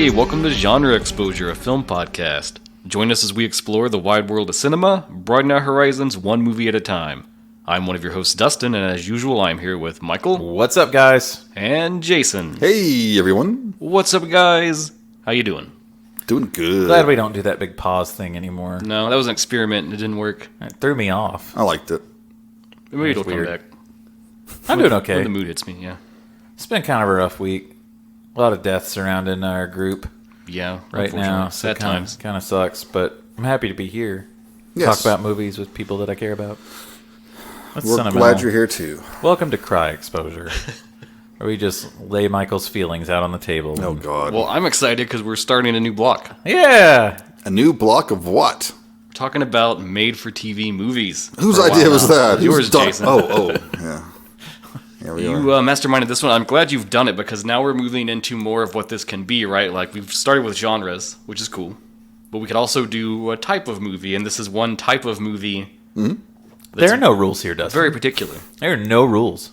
Hey, welcome to Genre Exposure, a film podcast. Join us as we explore the wide world of cinema, broaden our horizons one movie at a time. I'm one of your hosts, Dustin, and as usual, I'm here with Michael. What's up, guys? And Jason. Hey, everyone. What's up, guys? How you doing? Doing good. Glad we don't do that big pause thing anymore. No, that was an experiment and it didn't work. It threw me off. I liked it. Maybe it'll come weird. back. I'm doing okay. When the mood hits me, yeah. It's been kind of a rough week. A lot of deaths surrounding our group Yeah, right now. Sad so times. Kind of sucks, but I'm happy to be here. Yes. Talk about movies with people that I care about. That's We're sentimental. glad you're here, too. Welcome to Cry Exposure, where we just lay Michael's feelings out on the table. Oh, God. Well, I'm excited because we're starting a new block. Yeah! A new block of what? We're talking about made-for-TV movies. Whose for a while idea was now. that? Yours, Who's done- Jason. Oh, yeah. Here we You are. masterminded this one. I'm glad you've done it because now we're moving into more of what this can be, right? Like, we've started with genres, which is cool. But we could also do a type of movie, and this is one type of movie. There are no rules here, Dustin. Very particular. There are no rules.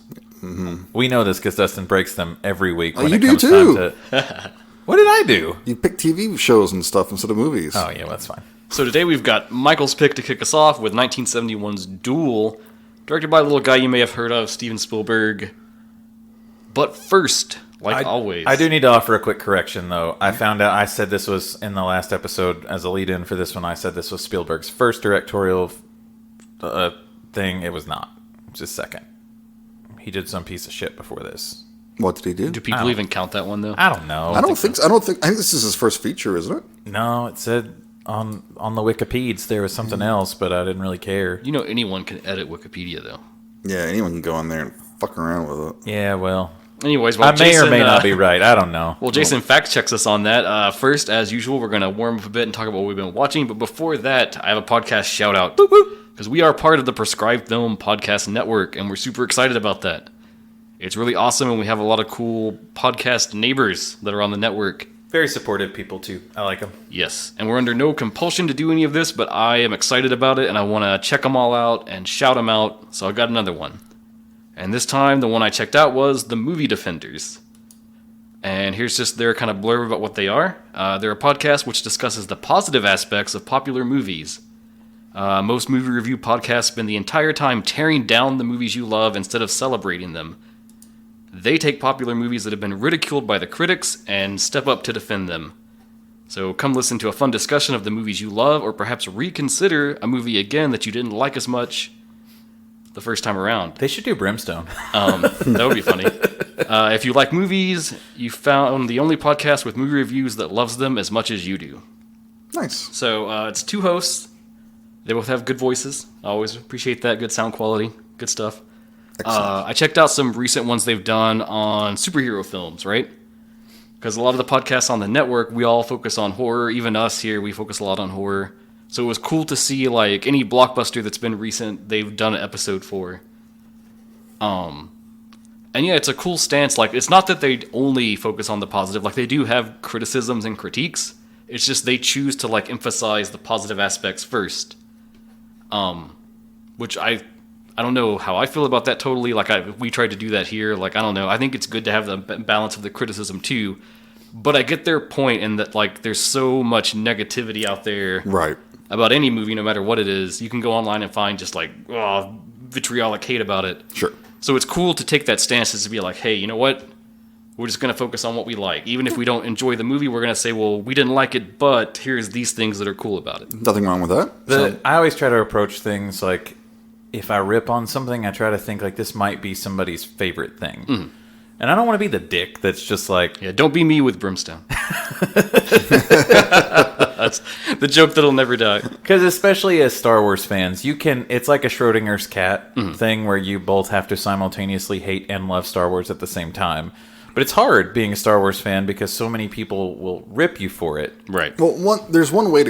We know this because Dustin breaks them every week when you it do comes too. time to... What did I do? You pick TV shows and stuff instead of movies. Oh, yeah, well, that's fine. So today we've got Michael's pick to kick us off with 1971's Duel, directed by a little guy you may have heard of, Steven Spielberg. But first, like always... I do need to offer a quick correction, though. I found out I said this was, in the last episode, as a lead-in for this one, I said this was Spielberg's first directorial thing. It was not. It was his second. He did some piece of shit before this. What did he do? Do people even count that one, though? I don't know. I think this is his first feature, isn't it? No, it said on the Wikipedias there was something else, but I didn't really care. You know anyone can edit Wikipedia, though. Yeah, anyone can go in there and fuck around with it. Yeah, well... Anyways, well, I may Jason, or may not be right. I don't know. Well, Jason fact checks us on that. First, as usual, we're going to warm up a bit and talk about what we've been watching. But before that, I have a podcast shout out. Because we are part of the Prescribed Film Podcast Network, and we're super excited about that. It's really awesome, and we have a lot of cool podcast neighbors that are on the network. Very supportive people, too. I like them. Yes, and we're under no compulsion to do any of this, but I am excited about it, and I want to check them all out and shout them out. So I got another one. And this time, the one I checked out was The Movie Defenders. And here's just their kind of blurb about what they are. They're a podcast which discusses the positive aspects of popular movies. Most movie review podcasts spend the entire time tearing down the movies you love instead of celebrating them. They take popular movies that have been ridiculed by the critics and step up to defend them. So come listen to a fun discussion of the movies you love, or perhaps reconsider a movie again that you didn't like as much the first time around. They should do Brimstone. That would be funny. If you like movies, you found the only podcast with movie reviews that loves them as much as you do. Nice. So it's two hosts. They both have good voices. I always appreciate that. Good sound quality. Good stuff. I checked out some recent ones they've done on superhero films, right? Because a lot of the podcasts on the network, we all focus on horror. Even us here, we focus a lot on horror. So it was cool to see, like, any blockbuster that's been recent, they've done an episode for. And yeah, it's a cool stance. Like, it's not that they only focus on the positive. Like, they do have criticisms and critiques. It's just they choose to, like, emphasize the positive aspects first. Which I don't know how I feel about that totally. Like, we tried to do that here. Like, I don't know. I think it's good to have the balance of the criticism, too. But I get their point in that, like, there's so much negativity out there. Right. About any movie, no matter what it is. You can go online and find just, like, vitriolic hate about it. Sure. So it's cool to take that stance as to be like, hey, you know what? We're just going to focus on what we like. Even if we don't enjoy the movie, we're going to say, well, we didn't like it, but here's these things that are cool about it. Nothing wrong with that. I always try to approach things like, if I rip on something, I try to think like this might be somebody's favorite thing. Mm. And I don't want to be the dick that's just like... Yeah, don't be me with Brimstone. That's the joke that'll never die. Because especially as Star Wars fans, it's like a Schrodinger's cat thing where you both have to simultaneously hate and love Star Wars at the same time. But it's hard being a Star Wars fan because so many people will rip you for it. Right. Well, there's one way to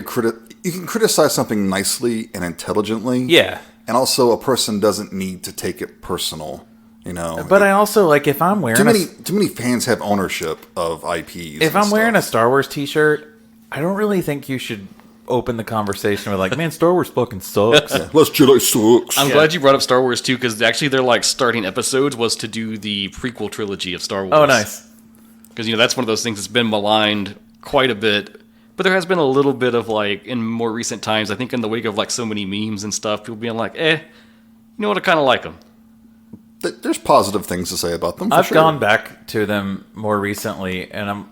you can criticize something nicely and intelligently. Yeah. And also, a person doesn't need to take it personal. You know, but I also like if I'm wearing too many fans have ownership of IPs. If I'm wearing a Star Wars T-shirt, I don't really think you should open the conversation with like, man, Star Wars fucking sucks. Yeah, Last Jedi sucks. I'm glad you brought up Star Wars too, because actually their like starting episodes was to do the prequel trilogy of Star Wars. Oh, nice. Because that's one of those things that's been maligned quite a bit. But there has been a little bit of, like, in more recent times, I think in the wake of, like, so many memes and stuff, people being like, you know what, I kind of like them. There's positive things to say about them. I've gone back to them more recently, and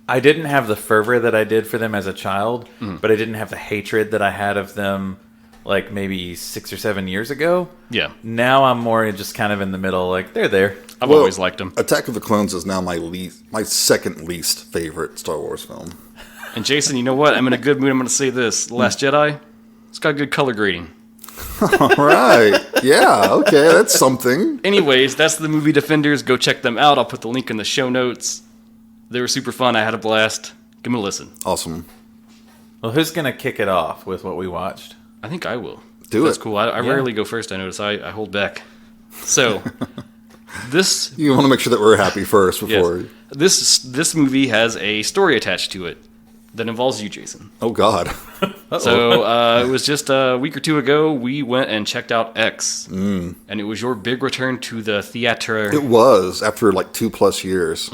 I didn't have the fervor that I did for them as a child, but I didn't have the hatred that I had of them like maybe 6 or 7 years ago. Yeah. Now I'm more just kind of in the middle, like they're there. I've always liked them. Attack of the Clones is now my second least favorite Star Wars film. And Jason, you know what? I'm in a good mood. I'm going to say this. The Last Jedi, it's got good color grading. All right. Yeah, okay, that's something. Anyways, that's the movie Defenders. Go check them out. I'll put the link in the show notes. They were super fun. I had a blast. Give them a listen. Awesome. Well, who's going to kick it off with what we watched? I think I will. Do That's it. cool. I rarely go first, I notice. I hold back. So, this... You want to make sure that we're happy first before... Yes. This movie has a story attached to it that involves you, Jason. Oh, God. So, it was just a week or two ago, we went and checked out X. And it was your big return to the theater. It was, after like 2+ years.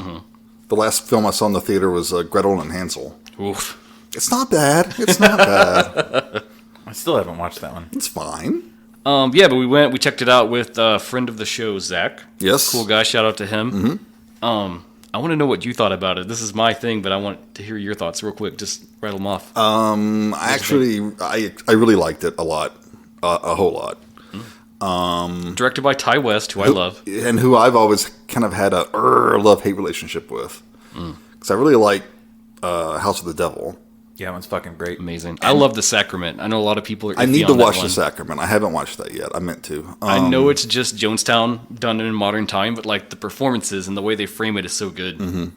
The last film I saw in the theater was Gretel and Hansel. Oof. It's not bad. It's not bad. I still haven't watched that one. It's fine. Yeah, but we checked it out with a friend of the show, Zach. Yes. Cool guy, shout out to him. I want to know what you thought about it. This is my thing, but I want to hear your thoughts real quick. Just rattle them off. I really liked it a lot. A whole lot. Directed by Ty West, who I love. And who I've always kind of had a love-hate relationship with. Because I really like House of the Devil. Yeah, that one's fucking great. Amazing. I love The Sacrament. I know a lot of people are I need iffy to on that watch one. The Sacrament. I haven't watched that yet. I meant to. I know it's just Jonestown done in modern time, but like the performances and the way they frame it is so good.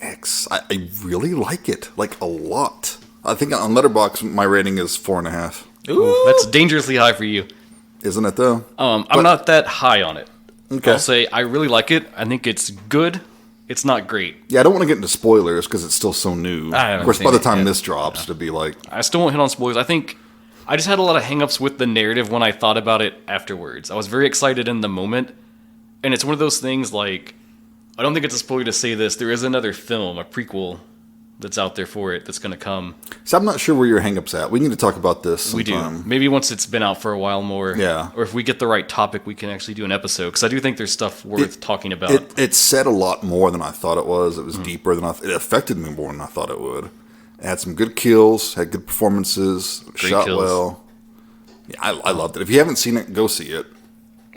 X. I really like it. Like, a lot. I think on Letterboxd, my rating is 4.5. Ooh, that's dangerously high for you. Isn't it, though? I'm not that high on it. Okay. I'll say I really like it. I think it's good. It's not great. Yeah, I don't want to get into spoilers because it's still so new. I haven't Of course, seen by the it time yet. this drops, to be like... I still won't hit on spoilers. I think I just had a lot of hangups with the narrative when I thought about it afterwards. I was very excited in the moment, and it's one of those things like, I don't think it's a spoiler to say this. There is another film, a prequel, that's out there for it that's going to come. So I'm not sure where your hang-up's at. We need to talk about this sometime. We do. Maybe once it's been out for a while more. Yeah. Or if we get the right topic, we can actually do an episode. Because I do think there's stuff worth talking about. It said a lot more than I thought it was. It was deeper than it affected me more than I thought it would. It had some good kills, had good performances, shot kills. well. Yeah, I loved it. If you haven't seen it, go see it.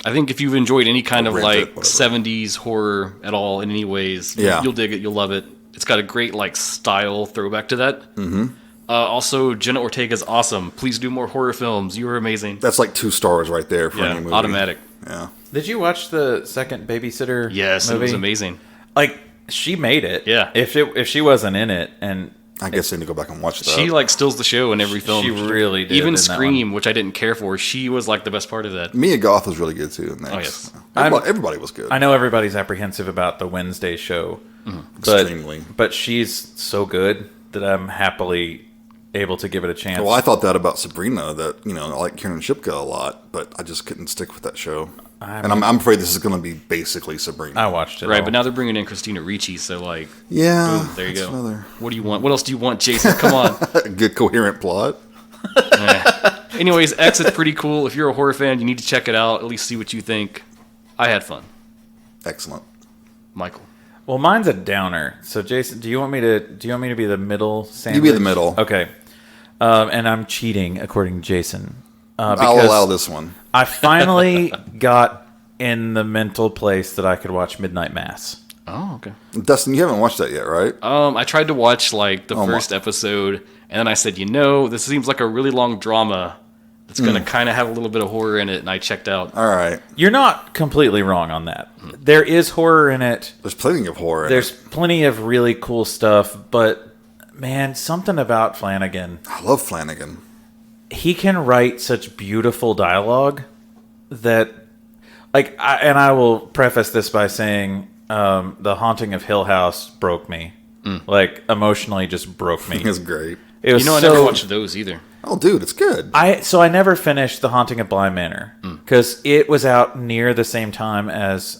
I think if you've enjoyed any kind of Rent like it, whatever. 70s horror at all in any ways, Yeah. you'll dig it. You'll love it. It's got a great like style throwback to that. Mm-hmm. Also, Jenna Ortega's awesome. Please do more horror films. You are amazing. That's like 2 stars right there for any movie. Automatic. Yeah. Did you watch the second Babysitter Yes, movie? it was amazing. Like, she made it. Yeah. If she wasn't in it, and I guess I need to go back and watch that. She like steals the show in every film. She really did Even in that Scream, which I didn't care for, she was like the best part of that. Mia Goth was really good, too. In that. Oh, yes. Everybody was good. I know everybody's apprehensive about the Wednesday show, Extremely. but she's so good that I'm happily able to give it a chance. Well, I thought that about Sabrina, that, I like Kieran Shipka a lot, but I just couldn't stick with that show. And I'm afraid this is going to be basically Sabrina. I watched it Right, all. but now they're bringing in Christina Ricci, so like, Yeah. boom, there you that's go. another- What do you want? What else do you want, Jason? Come on. A good coherent plot. Anyways, X is pretty cool. If you're a horror fan, you need to check it out. At least see what you think. I had fun. Excellent. Michael. Well, mine's a downer. So, Jason, do you want me to be the middle sandwich? You be the middle. Okay. And I'm cheating, according to Jason. I'll because allow this one. I finally got in the mental place that I could watch Midnight Mass. Oh, okay. Dustin, you haven't watched that yet, right? I tried to watch like the Oh, my- first episode, and then I said, this seems like a really long drama that's going to kind of have a little bit of horror in it, and I checked out. All right. You're not completely wrong on that. There is horror in it. There's plenty of horror. There's plenty of really cool stuff, but man, something about Flanagan. I love Flanagan. He can write such beautiful dialogue that, like, I will preface this by saying, The Haunting of Hill House broke me. Like, emotionally just broke me. It's great. It was I never watched those either. Oh, dude, it's good. So I never finished The Haunting of Bly Manor because it was out near the same time as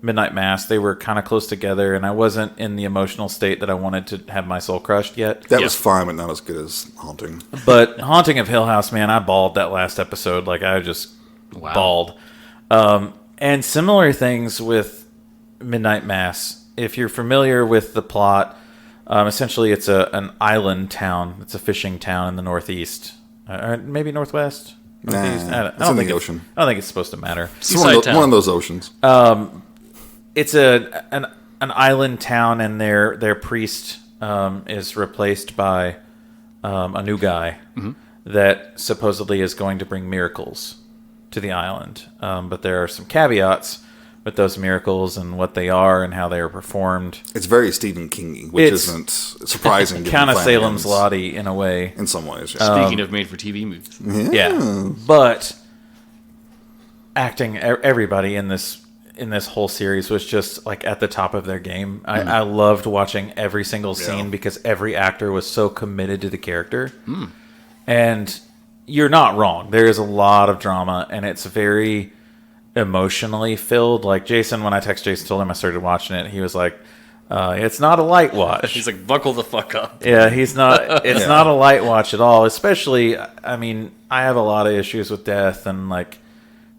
Midnight Mass, they were kind of close together, and I wasn't in the emotional state that I wanted to have my soul crushed yet. That was fine, but not as good as Haunting. But Haunting of Hill House, man, I bawled that last episode. Like, I just bawled. And similar things with Midnight Mass. If you're familiar with the plot, essentially it's an island town. It's a fishing town in the northeast. Or maybe northwest? Northeast? Nah, it's in the ocean. I don't think it's supposed to matter. It's one of those oceans. It's an island town, and their priest is replaced by a new guy that supposedly is going to bring miracles to the island. But there are some caveats with those miracles and what they are and how they are performed. It's very Stephen King-y, which isn't surprising. Kind of Salem's Lottie in a way. In some ways, yeah. Speaking of made-for-TV movies. Yeah. But acting, everybody in this whole series was just like at the top of their game. I loved watching every single scene because every actor was so committed to the character. And you're not wrong. There is a lot of drama, and it's very emotionally filled. Like Jason, when I told him I started watching it, he was like, it's not a light watch. He's like, buckle the fuck up. Yeah, it's not a light watch at all. Especially, I mean, I have a lot of issues with death and like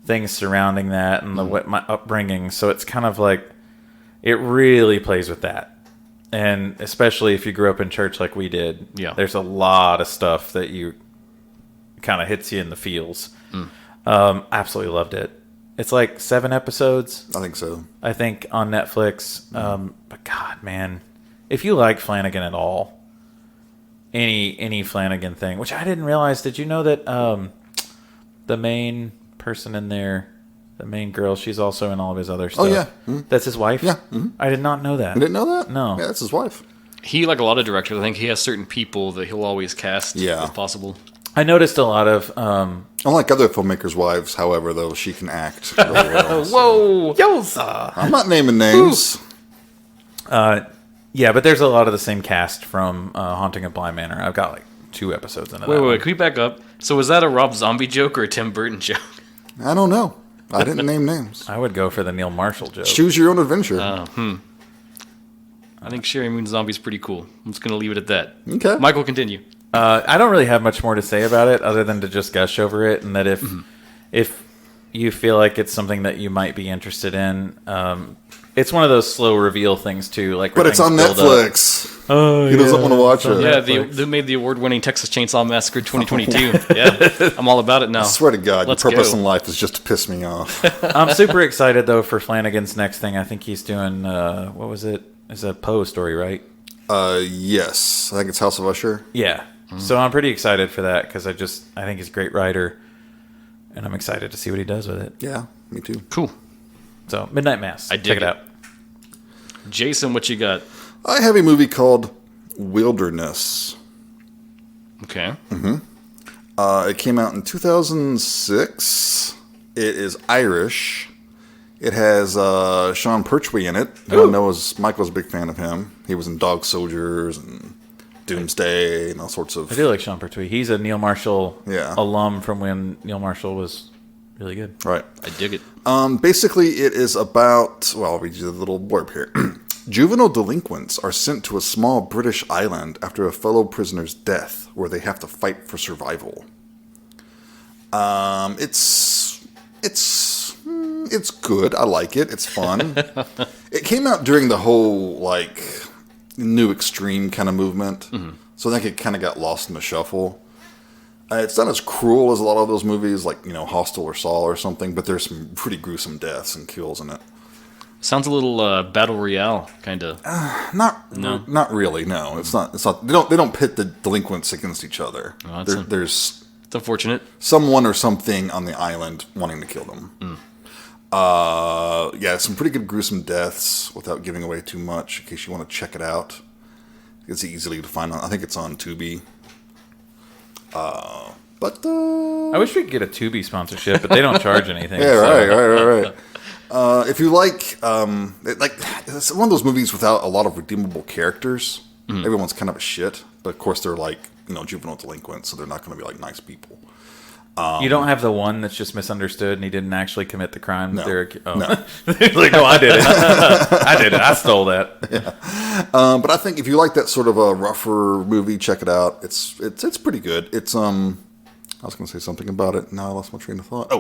things surrounding that and my upbringing. So it's kind of like, it really plays with that. And especially if you grew up in church like we did, there's a lot of stuff that you kind of hits you in the feels. Absolutely loved it. It's like 7 episodes. I think so. I think on Netflix. But God, man, if you like Flanagan at all, any Flanagan thing, which I didn't realize. Did you know that the main person in there, the main girl, she's also in all of his other stuff? Oh yeah, that's his wife. Yeah, I did not know that. You didn't know that? No. Yeah, that's his wife. He, like a lot of directors, I think he has certain people that he'll always cast if possible. I noticed a lot of... Unlike other filmmakers' wives, however, though, she can act really well. Whoa! Yoza! I'm not naming names. Yeah, but there's a lot of the same cast from Haunting of Bly Manor. I've got like 2 episodes into that. Wait, can we back up? So was that a Rob Zombie joke or a Tim Burton joke? I don't know. I didn't name names. I would go for the Neil Marshall joke. Choose your own adventure. I think Sherry Moon Zombie's pretty cool. I'm just going to leave it at that. Okay. Michael, continue. I don't really have much more to say about it other than to just gush over it, and that if you feel like it's something that you might be interested in, it's one of those slow reveal things too. Like, but it's on Netflix. Oh, he doesn't want to watch it. Yeah, they made the award-winning Texas Chainsaw Massacre 2022. Yeah, I'm all about it now. I swear to God, Let's your purpose go. in life is just to piss me off. I'm super excited though for Flanagan's next thing. I think he's doing what was it? It's a Poe story, right? Yes, I think it's House of Usher. Yeah. So I'm pretty excited for that because I think he's a great writer, and I'm excited to see what he does with it. Yeah, me too. Cool. So Midnight Mass. I dig Check it it. out. Jason, what you got? I have a movie called Wilderness. Okay. It came out in 2006. It is Irish. It has Sean Pertwee in it. Who I know Michael's a big fan of him. He was in Dog Soldiers and Doomsday and all sorts of... I do like Sean Pertwee. He's a Neil Marshall alum from when Neil Marshall was really good. Right. I dig it. Basically, it is about... Well, I'll read you the little blurb here. Juvenile delinquents are sent to a small British island after a fellow prisoner's death, where they have to fight for survival. It's good. I like it. It's fun. It came out during the whole, like... new extreme kind of movement. So I think it kind of got lost in the shuffle. It's not as cruel as a lot of those movies, like, Hostel or Saw or something, but there's some pretty gruesome deaths and kills in it. Sounds a little Battle Royale, kind of. Not really, no. It's not. They don't pit the delinquents against each other. Oh, There's it's unfortunate. Someone or something on the island wanting to kill them. Some pretty good gruesome deaths without giving away too much in case you want to check it out. It's easily to find. I think it's on Tubi. I wish we could get a Tubi sponsorship, but they don't charge anything. Yeah, right. If you like, it's one of those movies without a lot of redeemable characters. Everyone's kind of a shit, but of course they're like, juvenile delinquents, so they're not going to be like nice people. You don't have the one that's just misunderstood and he didn't actually commit the crime? No. No. No. Like, no, I did it. I did it. I stole that. But I think if you like that sort of a rougher movie, check it out. It's pretty good. It's I was going to say something about it. Now I lost my train of thought.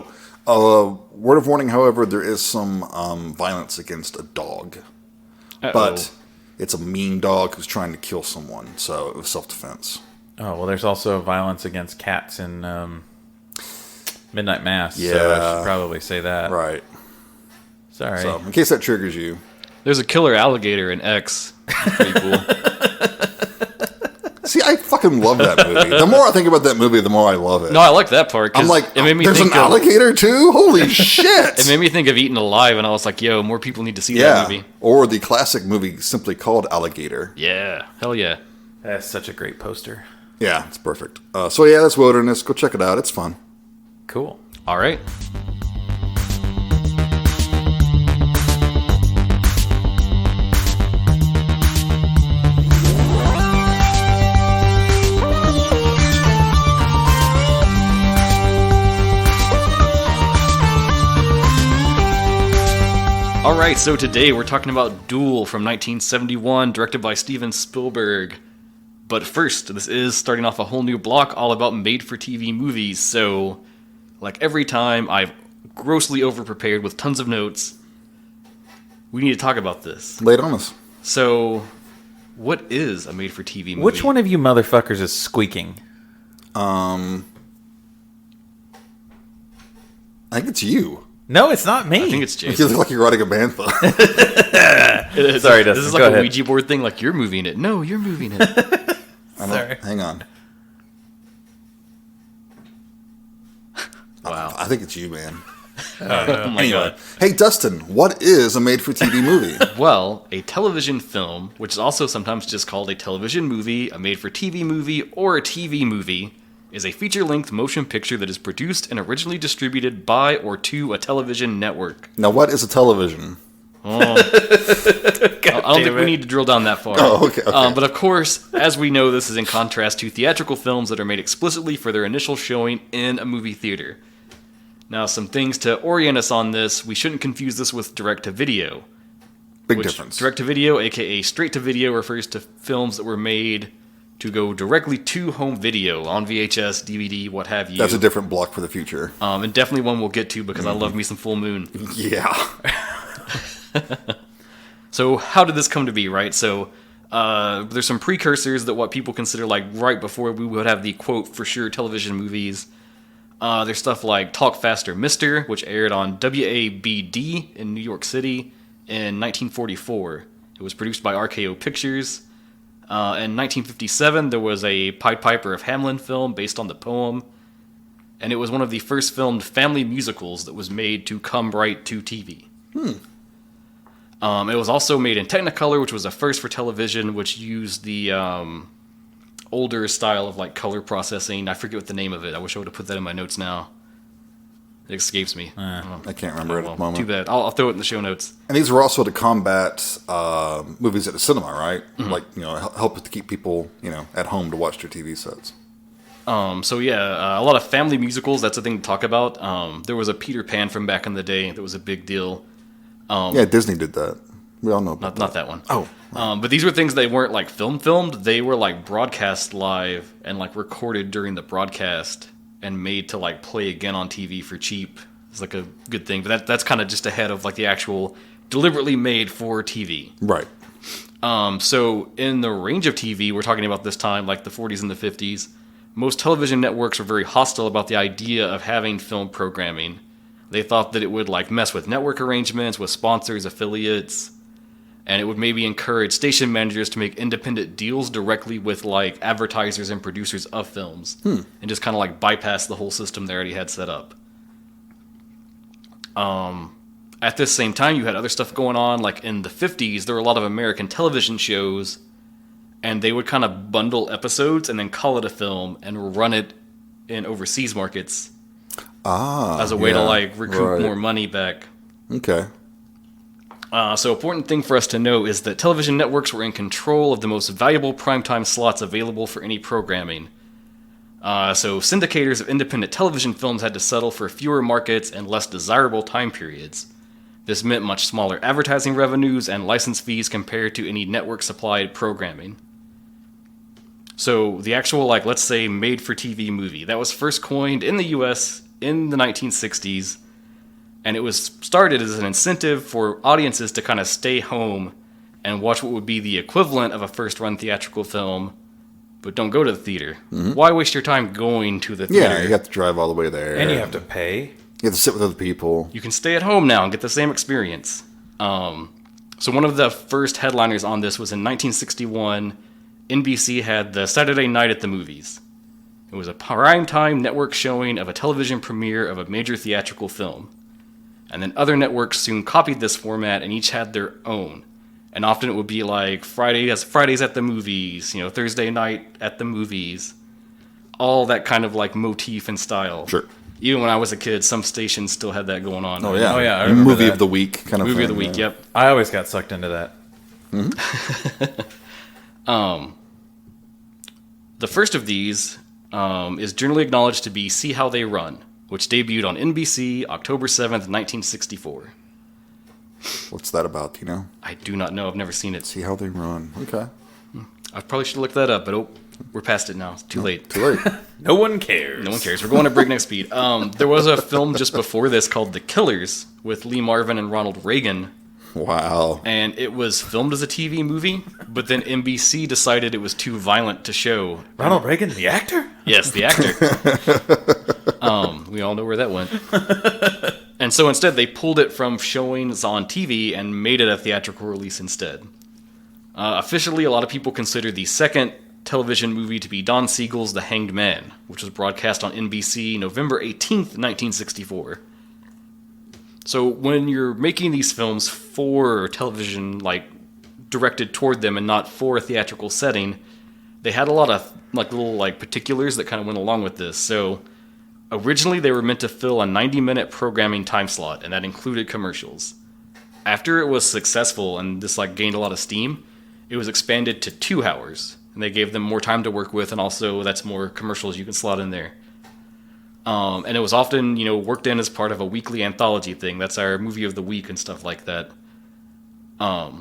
Word of warning, however, there is some violence against a dog. Uh-oh. But it's a mean dog who's trying to kill someone, so it was self-defense. Oh, well, there's also violence against cats in Midnight Mass. So I Yeah. should probably say that. Right. Sorry. So, in case that triggers you. There's a killer alligator in X. Pretty cool. See, I fucking love that movie. The more I think about that movie, the more I love it. No, I like that part. 'Cause I'm like, it made me there's think an alligator too? Holy shit! It made me think of Eaten Alive, and I was like, yo, more people need to see that Yeah. movie. Or the classic movie simply called Alligator. Yeah. Hell yeah. That's such a great poster. Yeah, it's perfect. So yeah, that's Wilderness. Go check it out. It's fun. Cool. All right. Alright, so today we're talking about Duel from 1971, directed by Steven Spielberg. But first, this is starting off a whole new block all about made-for-TV movies, so like every time, I've grossly over-prepared with tons of notes. We need to talk about this. Lay it on us. So, what is a made-for-TV movie? Which one of you motherfuckers is squeaking? I think it's you. No, it's not me. I think it's You Jason. look like you're writing a bantha. Sorry, Dustin. This is like Go a ahead. Ouija board thing, like, you're moving it. No, you're moving it. Sorry. Hang on. Wow. I think it's you, man. Oh my Anyway. god. Hey, Dustin, what is a made-for-TV movie? Well, a television film, which is also sometimes just called a television movie, a made-for-TV movie, or a TV movie, is a feature-length motion picture that is produced and originally distributed by or to a television network. Now, what is a television? I don't think we need to drill down that far. Oh, okay. But of course, as we know, this is in contrast to theatrical films that are made explicitly for their initial showing in a movie theater. Now, some things to orient us on this: we shouldn't confuse this with direct-to-video. Big difference. Direct-to-video, aka straight-to-video, refers to films that were made to go directly to home video on VHS, DVD, what have you. That's a different block for the future. And definitely one we'll get to because I love me some Full Moon. Yeah. So how did this come to be, right? So there's some precursors that what people consider like right before we would have the quote for sure television movies. There's stuff like Talk Faster Mister, which aired on WABD in New York City in 1944. It was produced by RKO Pictures. In 1957, there was a Pied Piper of Hamelin film based on the poem. And it was one of the first filmed family musicals that was made to come right to TV. It was also made in Technicolor, which was a first for television, which used the older style of like color processing. I forget what the name of it. I wish I would have put that in my notes now. It escapes me. I can't remember it at the moment. Too bad. I'll throw it in the show notes. And these were also to combat movies at the cinema, right? Mm-hmm. Like, help to keep people, at home to watch their TV sets. So yeah, a lot of family musicals, that's a thing to talk about. There was a Peter Pan from back in the day that was a big deal. Yeah, Disney did that. We all know about Not that one. Oh. But these were things they weren't like filmed. They were like broadcast live and like recorded during the broadcast and made to like play again on TV for cheap. It's like a good thing. But that's kind of just ahead of like the actual deliberately made for TV. Right. So in the range of TV, we're talking about this time, like the 40s and the 50s, most television networks were very hostile about the idea of having film programming. They thought that it would like mess with network arrangements, with sponsors, affiliates, and it would maybe encourage station managers to make independent deals directly with like advertisers and producers of films, and just kind of like bypass the whole system they already had set up. At this same time, you had other stuff going on. Like in the 50s, there were a lot of American television shows, and they would kind of bundle episodes and then call it a film and run it in overseas markets as a way to like recoup more money back. Okay. So important thing for us to know is that television networks were in control of the most valuable primetime slots available for any programming. So syndicators of independent television films had to settle for fewer markets and less desirable time periods. This meant much smaller advertising revenues and license fees compared to any network-supplied programming. So the actual, like, let's say, made-for-TV movie, that was first coined in the US in the 1960s, and it was started as an incentive for audiences to kind of stay home and watch what would be the equivalent of a first-run theatrical film, but don't go to the theater. Mm-hmm. Why waste your time going to the theater? Yeah, you have to drive all the way there. And you have to pay. You have to sit with other people. You can stay at home now and get the same experience. So one of the first headliners on this was in 1961. NBC had the Saturday Night at the Movies. It was a primetime network showing of a television premiere of a major theatrical film. And then other networks soon copied this format and each had their own. And often it would be like Fridays at the movies, Thursday night at the movies. All that kind of like motif and style. Sure. Even when I was a kid, some stations still had that going on. Oh, yeah. I remember Movie that. of the week kind of Movie thing. of the week, yep. I always got sucked into that. Mm-hmm. The first of these is generally acknowledged to be See How They Run, which debuted on NBC October 7th, 1964. What's that about, do you know? I do not know. I've never seen it. See How They Run. Okay. I probably should look that up, but we're past it now. It's too late. Too late. No one cares. No one cares. We're going at breakneck speed. There was a film just before this called The Killers with Lee Marvin and Ronald Reagan. Wow. And it was filmed as a TV movie, but then NBC decided it was too violent to show. Ronald Reagan, the actor? Yes, the actor. We all know where that went. And so instead, they pulled it from showings on TV and made it a theatrical release instead. Officially, a lot of people consider the second television movie to be Don Siegel's The Hanged Man, which was broadcast on NBC November 18th, 1964. So when you're making these films for television, like directed toward them and not for a theatrical setting, they had a lot of like little like particulars that kind of went along with this. So originally they were meant to fill a 90-minute programming time slot, and that included commercials. After it was successful and this like gained a lot of steam, it was expanded to 2 hours, and they gave them more time to work with, and also that's more commercials you can slot in there. And it was often, worked in as part of a weekly anthology thing. That's our movie of the week and stuff like that. A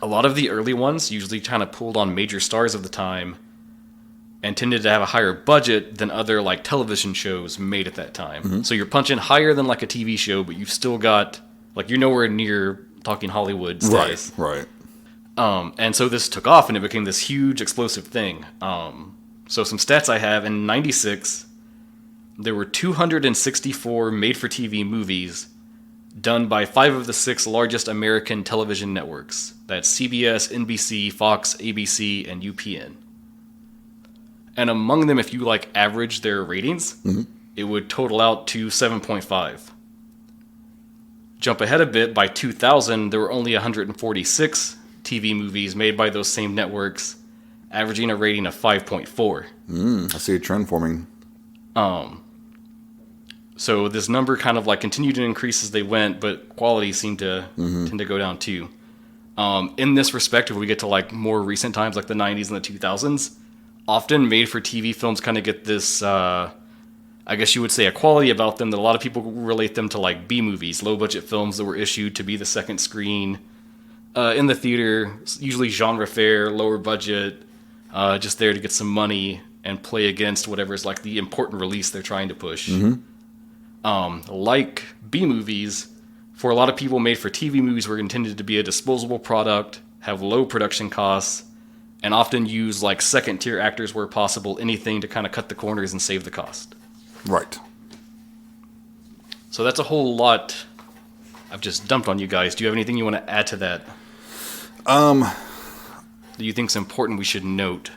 lot of the early ones usually kind of pulled on major stars of the time and tended to have a higher budget than other like television shows made at that time. Mm-hmm. So you're punching higher than like a TV show, but you've still got like you're nowhere near talking Hollywood status. Right. And so this took off and it became this huge explosive thing. So some stats I have in '96. There were 264 made-for-TV movies done by 5 of the 6 largest American television networks. That's CBS, NBC, Fox, ABC, and UPN. And among them, if you average their ratings, it would total out to 7.5. Jump ahead a bit, by 2000, there were only 146 TV movies made by those same networks, averaging a rating of 5.4. I see a trend forming. So this number kind of continued to increase as they went, but quality seemed to tend to go down too. In this respect, if we get to more recent times, like the 90s and the 2000s, often made-for-TV films kind of get this, I guess you would say, a quality about them that a lot of people relate them to B-movies, low-budget films that were issued to be the second screen in the theater, usually genre fare, lower budget, just there to get some money and play against whatever's the important release they're trying to push. Like B-movies, for a lot of people, made-for-TV movies were intended to be a disposable product, have low production costs, and often use second-tier actors where possible, anything to kind of cut the corners and save the cost. Right. So that's a whole lot I've just dumped on you guys. Do you have anything you want to add to that? That you think's important we should note?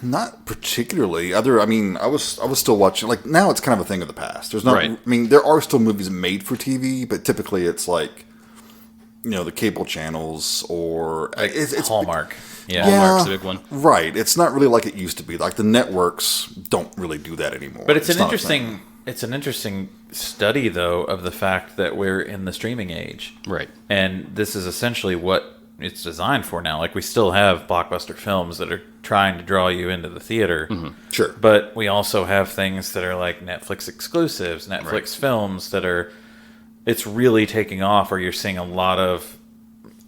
Not particularly. I was still watching. Now it's kind of a thing of the past. There's not. Right. There are still movies made for TV, but typically it's the cable channels or it's Hallmark. Yeah. Hallmark's the big one. Right. It's not really like it used to be. The networks don't really do that anymore. But it's an not a thing. interesting. It's an interesting study, though, of the fact that we're in the streaming age. Right. And this is essentially what it's designed for now. Like, we still have blockbuster films that are trying to draw you into the theater. Sure. But we also have things that are like Netflix exclusives, Netflix films that are, it's really taking off, or you're seeing a lot of,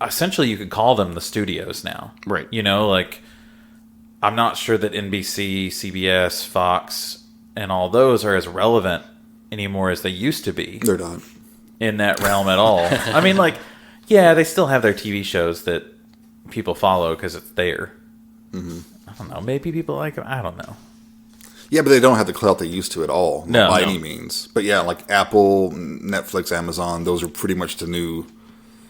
essentially you could call them the studios now. Right. You know, like, I'm not sure that NBC, CBS, Fox, and all those are as relevant anymore as they used to be. They're not. In that realm at all. I mean, like, yeah, they still have their TV shows that people follow because it's there. I don't know. Maybe people like them. I don't know. Yeah, but they don't have the clout they used to at all. No, by no. any means. But yeah, like Apple, Netflix, Amazon, those are pretty much the new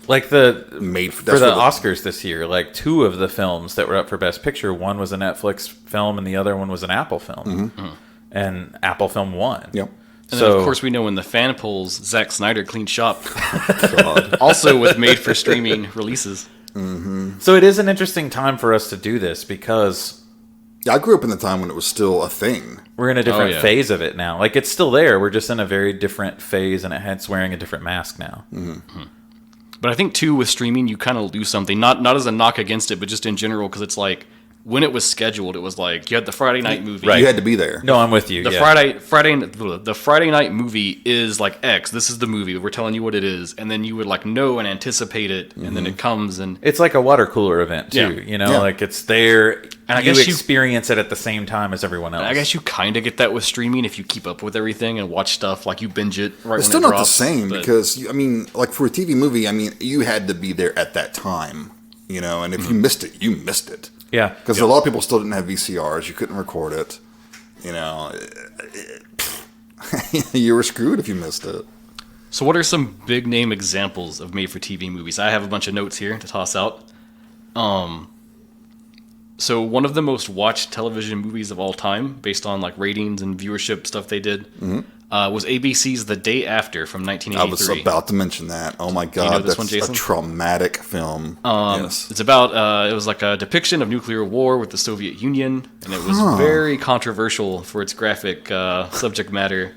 Like the made for the Oscars this year, like 2 of the films that were up for Best Picture, one was a Netflix film and the other one was an Apple film. And Apple film won. Yep. And So then, of course, we know in the fan polls, Zack Snyder cleaned shop. God. Also with made-for-streaming releases. so it is an interesting time for us to do this because Yeah, I grew up in the time when it was still a thing. we're in a different yeah. phase of it now. Like, it's still there. We're just in a very different phase, and it's wearing a different mask now. But I think, too, with streaming, you kind of lose something. Not as a knock against it, but just in general, because it's like, when it was scheduled, it was like, you had the Friday night movie. Right. You had to be there. No, I'm with you. The yeah. Friday night movie is like X. This is the movie. We're telling you what it is, and then you would like know and anticipate it, and then it comes and It's like a water cooler event too, Yeah. you know, Yeah. like it's there. And I you guess you- experience it at the same time as everyone else. I guess you kind of get that with streaming if you keep up with everything and watch stuff like you binge it right It's when still it not drops. the same but- because, I mean, like for a TV movie, I mean, you had to be there at that time, you know, and if you missed it, you missed it. yeah, Because a lot of people still didn't have VCRs. You couldn't record it. You know, you were screwed if you missed it. So what are some big name examples of made-for-TV movies? I have a bunch of notes here to toss out. So one of the most watched television movies of all time, based on like ratings and viewership stuff they did, was ABC's The Day After from I was 1983. about to mention that. Oh my God, know this that's one, a Jason? traumatic film. Yes. It's about, it was like a depiction of nuclear war with the Soviet Union, and it was very controversial for its graphic subject matter.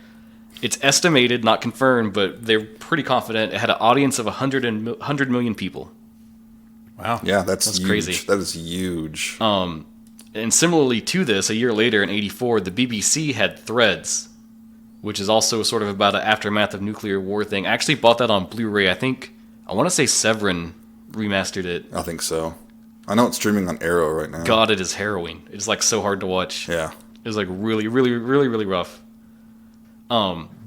It's estimated, not confirmed, but they're pretty confident it had an audience of 100 million people. wow, Yeah, that's huge. crazy. That is huge. And similarly to this, a year later in 84, the BBC had Threads, which is also sort of about an aftermath of nuclear war thing. I actually bought that on Blu-ray. I want to say Severin remastered it. I think so. I know it's streaming on Arrow right now. God, it is harrowing. It's like so hard to watch. Yeah. It was like really, really, really, really rough.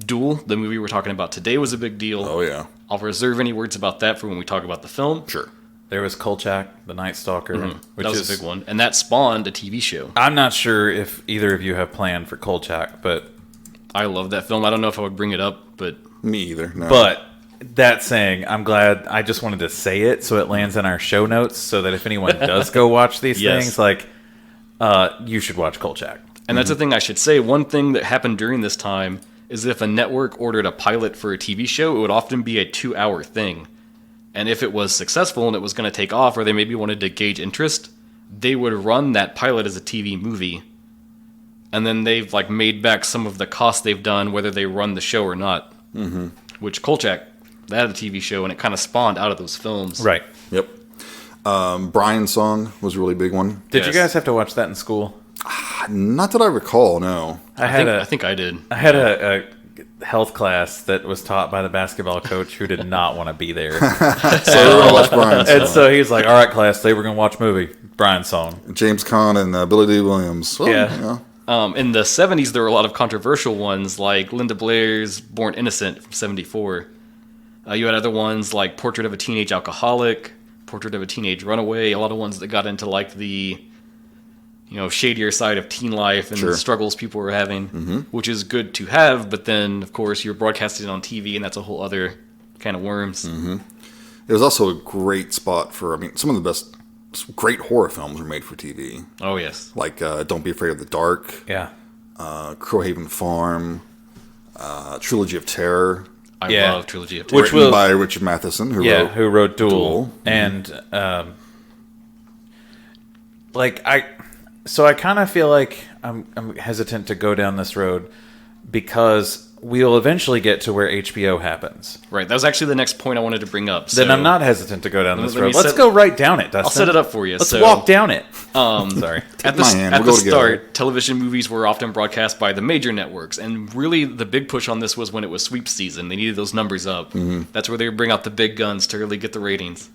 Duel, the movie we're talking about today, was a big deal. Oh, yeah. I'll reserve any words about that for when we talk about the film. Sure. there was Kolchak, the Night Stalker, which That was is a big one. And that spawned a TV show. I'm not sure if either of you have planned for Kolchak, but I love that film. I don't know if I would bring it up, but Me either. No. that saying, I'm glad. I just wanted to say it so it lands in our show notes, so that if anyone does go watch these Yes. things, like you should watch Kolchak. And that's the thing I should say. One thing that happened during this time is if a network ordered a pilot for a TV show, it would often be a 2-hour thing. And if it was successful and it was going to take off, or they maybe wanted to gauge interest, they would run that pilot as a TV movie. And then they've like made back some of the costs they've done, whether they run the show or not. Mm-hmm. Which Kolchak, that had a TV show, and it kind of spawned out of those films. Right. Yep. Brian's song was a really big one. Did Yes. you guys have to watch that in school? Not that I recall, no. I think I did. I had a health class that was taught by the basketball coach who did not want to be there. So we're going to watch Brian's And song. so he's like, all right, class, today we're going to watch a movie. Brian's song. James Caan and Billy D. Williams. Well, Yeah. you know, In the 70s, there were a lot of controversial ones, like Linda Blair's Born Innocent from 74. You had other ones like Portrait of a Teenage Alcoholic, Portrait of a Teenage Runaway, a lot of ones that got into like the shadier side of teen life and Sure. the struggles people were having, which is good to have, but then, of course, you're broadcasting it on TV, and that's a whole other kind of worms. It was also a great spot for, some of the best, great horror films were made for TV. Oh, yes. Like Don't Be Afraid of the Dark, Yeah. Crowhaven Farm, Trilogy of Terror, I Yeah. love Trilogy of Terror. Which written will- by Richard Matheson, who wrote Duel. Duel. And I kind of feel like I'm hesitant to go down this road because we'll eventually get to where HBO happens. Right. That was actually the next point I wanted to bring up. Then So, I'm not hesitant to go down this let me road. Let's set- go right down it, Dustin. I'll set it up for you. Let's So, walk down it. Sorry. At my hand. at We'll the go together. start, television movies were often broadcast by the major networks, and really the big push on this was when it was sweep season. They needed those numbers up. That's where they would bring out the big guns to really get the ratings.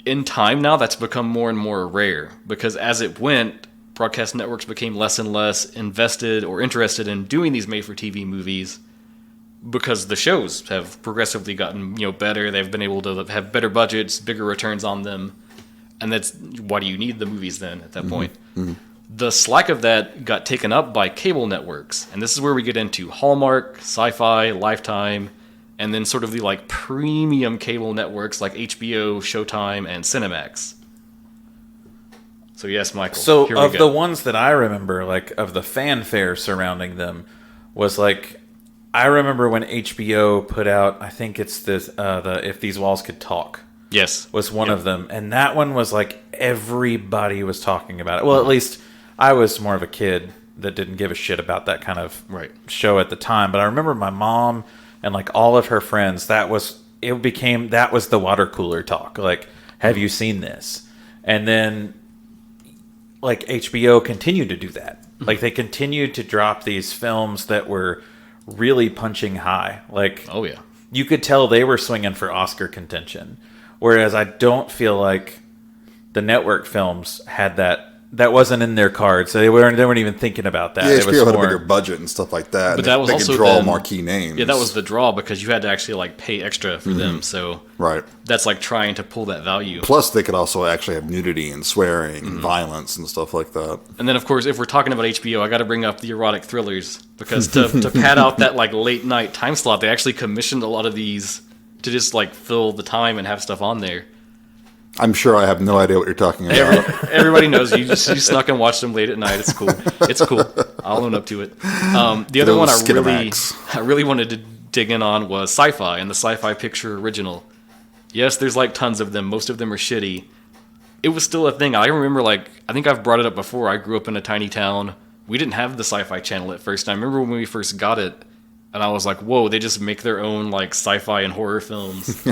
In time now, that's become more and more rare, because as it went, broadcast networks became less and less invested or interested in doing these made-for-TV movies, because the shows have progressively gotten better. They've been able to have better budgets, bigger returns on them, and that's why do you need the movies then at that point? The slack of that got taken up by cable networks, and this is where we get into Hallmark, Sci-Fi, Lifetime, and then sort of the like premium cable networks like HBO, Showtime, and Cinemax. So yes, Michael. So here we of go. the ones that I remember, like of the fanfare surrounding them, was like I remember when HBO put out, I think it's this the If These Walls Could Talk yes, was one of them, and that one was like everybody was talking about it. Well, at least I was more of a kid that didn't give a shit about that kind of Right. show at the time, but I remember my mom and like all of her friends, that was the water cooler talk. Like, have you seen this? And then like HBO continued to do that. Like they continued to drop these films that were really punching high. Like, oh yeah, you could tell they were swinging for Oscar contention. Whereas I don't feel like the network films had that. That wasn't in their cards. So they weren't even thinking about that. Yeah, It was HBO had a more- bigger budget and stuff like that. But and that was they also could draw then- marquee names. yeah. That was the draw because you had to actually like pay extra for them. So right. that's like trying to pull that value. Plus, they could also actually have nudity and swearing and violence and stuff like that. And then, of course, if we're talking about HBO, I got to bring up the erotic thrillers because to pad out that like late night time slot, they actually commissioned a lot of these to just like fill the time and have stuff on there. I'm sure I have no idea what you're talking about. Everybody knows you snuck and watched them late at night. It's cool. It's cool. I'll own up to it. The other one Skinamax. I really wanted to dig in on was Sci-Fi and the Sci-Fi Picture original. Yes, there's like tons of them. Most of them are shitty. It was still a thing. I remember I think I've brought it up before. I grew up in a tiny town. We didn't have the Sci-Fi Channel at first. I remember when we first got it, and I was like, whoa, they just make their own like sci-fi and horror films.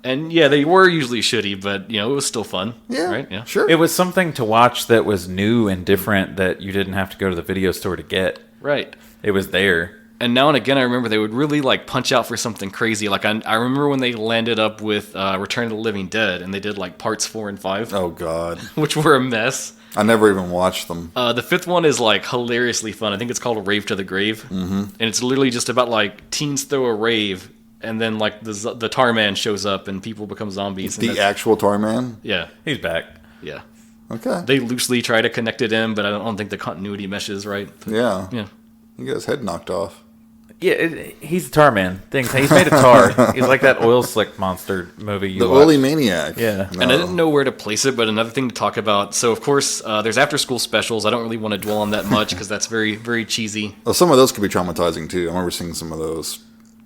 And yeah, they were usually shitty, but it was still fun. Yeah, Right? Yeah. sure. It was something to watch that was new and different that you didn't have to go to the video store to get. Right. It was there. And now and again, I remember they would really like punch out for something crazy. Like I remember when they landed up with Return of the Living Dead, and they did like parts 4 and 5, Oh, God. which were a mess. I never even watched them. The fifth one is like hilariously fun. I think it's called Rave to the Grave, and it's literally just about like teens throw a rave, and then like the tar man shows up and people become zombies. And The actual Tar Man? yeah, He's back. yeah. Okay. They loosely try to connect it in, but I don't think the continuity meshes right. Yeah. Yeah. He got his head knocked off. Yeah, he's a tar man. He's made of tar. He's like that oil slick monster movie you The watched. Oily Maniac. Yeah. And I didn't know where to place it, but another thing to talk about. So, of course, there's after-school specials. I don't really want to dwell on that much because that's very, very cheesy. Well, some of those could be traumatizing, too. I remember seeing some of those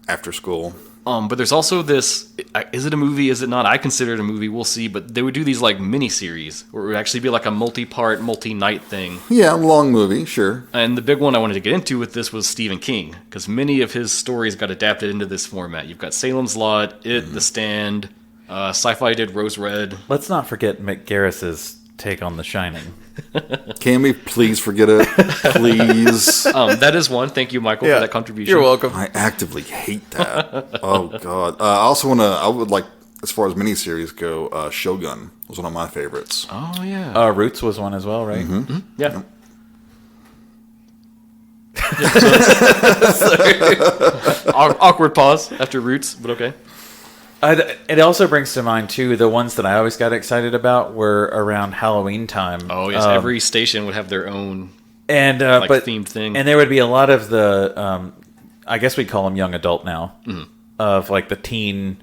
after school. But there's also this, is it a movie, is it not? I consider it a movie, we'll see, but they would do these like mini-series where it would actually be like a multi-part, multi-night thing. Yeah, long movie, sure. And the big one I wanted to get into with this was Stephen King, because many of his stories got adapted into this format. You've got Salem's Lot, It, The Stand, Sci-Fi did Rose Red. Let's not forget Mick Garris's take on The Shining. Can we please forget it? Please. That is one. Thank you, Michael, for that contribution. You're welcome. I actively hate that. Oh, God. I would like, as far as miniseries go, Shogun was one of my favorites. Oh, yeah. Roots was one as well, right? Yeah. Awkward pause after Roots, but okay. It also brings to mind, too, the ones that I always got excited about were around Halloween time. Oh, yes. Every station would have their own and but themed thing. And there would be a lot of the, I guess we call them young adult now, of like the teen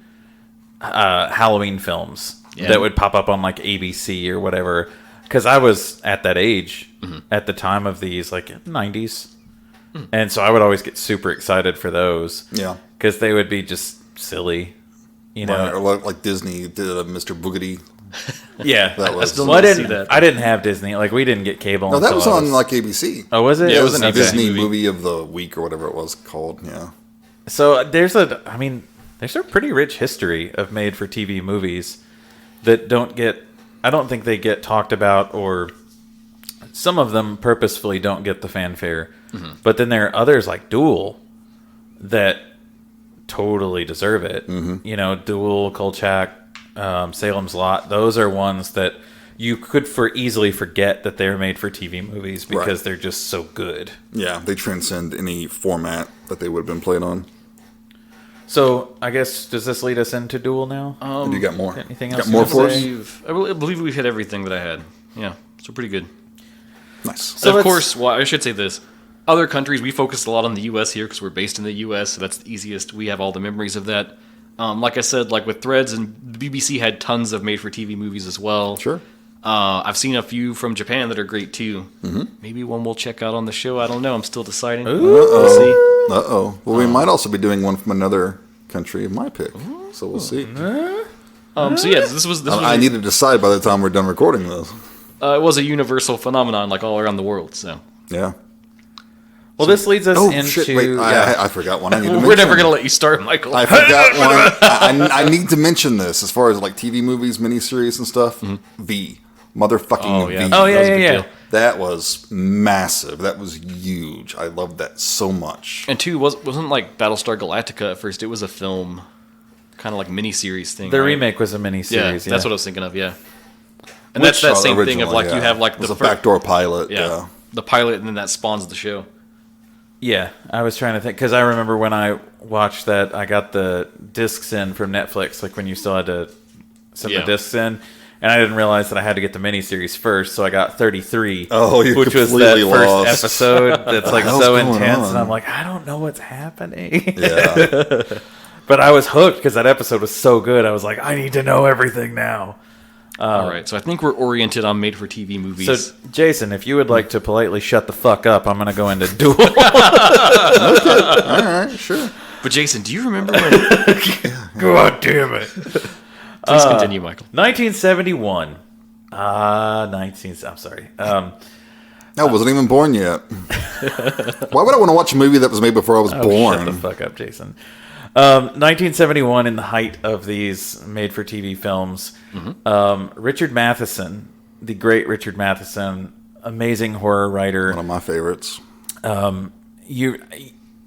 Halloween films that would pop up on like ABC or whatever. Because I was at that age at the time of these, like 90s. And so I would always get super excited for those. Yeah. Because they would be just silly. You know, Or like Disney did a Mr. Boogedy Yeah, That was. still- Well, I didn't see didn't. that. I didn't have Disney. Like we didn't get cable. No, that until was I on like ABC. Oh, was it? Yeah, it It was was an a ABC Disney movie. movie of the week or whatever it was called. Yeah. So there's a pretty rich history of made-for-TV movies that I don't think they get talked about, or some of them purposefully don't get the fanfare. Mm-hmm. But then there are others like Duel that totally deserve it. Mm-hmm. You know, Duel, Kolchak, Salem's Lot. Those are ones that you could easily forget that they're made for TV movies because Right. they're just so good. Yeah, they transcend any format that they would have been played on. So I guess, does this lead us into Duel now? And you got more. Anything Got else you more wanna for us? say? I believe we've hit everything that I had. Yeah, so pretty good. Nice. So of let's- course, well, I should say this. Other countries, we focused a lot on the U.S. here because we're based in the U.S., so that's the easiest. We have all the memories of that. Like I said, like with Threads, and the BBC had tons of made-for-TV movies as well. Sure. I've seen a few from Japan that are great too. Mm-hmm. Maybe one we'll check out on the show. I don't know. I'm still deciding. We'll see. Uh-oh. Well, we might also be doing one from another country of my pick. So we'll see. So yeah, this was I need to decide by the time we're done recording this. it was a universal phenomenon, like all around the world. So Yeah. Well, this leads us Oh, into... shit. Wait, yeah. I forgot one I need to mention. we're never gonna let you start, Michael. I forgot one. I need to mention this as far as like TV movies, miniseries, and stuff. V. Motherfucking Oh, yeah. V. Oh, That yeah, was a yeah, big yeah. deal. That was massive. That was huge. I loved that so much. And two, wasn't like Battlestar Galactica at first. It was a film, kind of like miniseries thing. The right? remake was a Yeah, miniseries. that's what I was thinking of. Yeah, and that's that same thing of Originally, like you yeah. have like It was the a backdoor pilot. yeah, Yeah. the pilot, and then that spawns the show. Yeah, I was trying to think, because I remember when I watched that, I got the discs in from Netflix, like when you still had to send Yeah. the discs in, and I didn't realize that I had to get the miniseries first, so I got 33, Oh, you're which was that completely first lost. episode that's like hell's so going intense, on? and I'm like, I don't know what's happening. Yeah. But I was hooked because that episode was so good. I was like, I need to know everything now. All right, so I think we're oriented on made-for-TV movies. So, Jason, if you would like to politely shut the fuck up, I'm going to go into Duel. All right. Sure. but Jason, do you remember when? God damn it. Please continue, Michael. 1971. I'm sorry. I wasn't even born yet. Why would I want to watch a movie that was made before I was born? Shut the fuck up, Jason. 1971, in the height of these made-for-TV films, Richard Matheson, the great Richard Matheson, amazing horror writer. One of my favorites.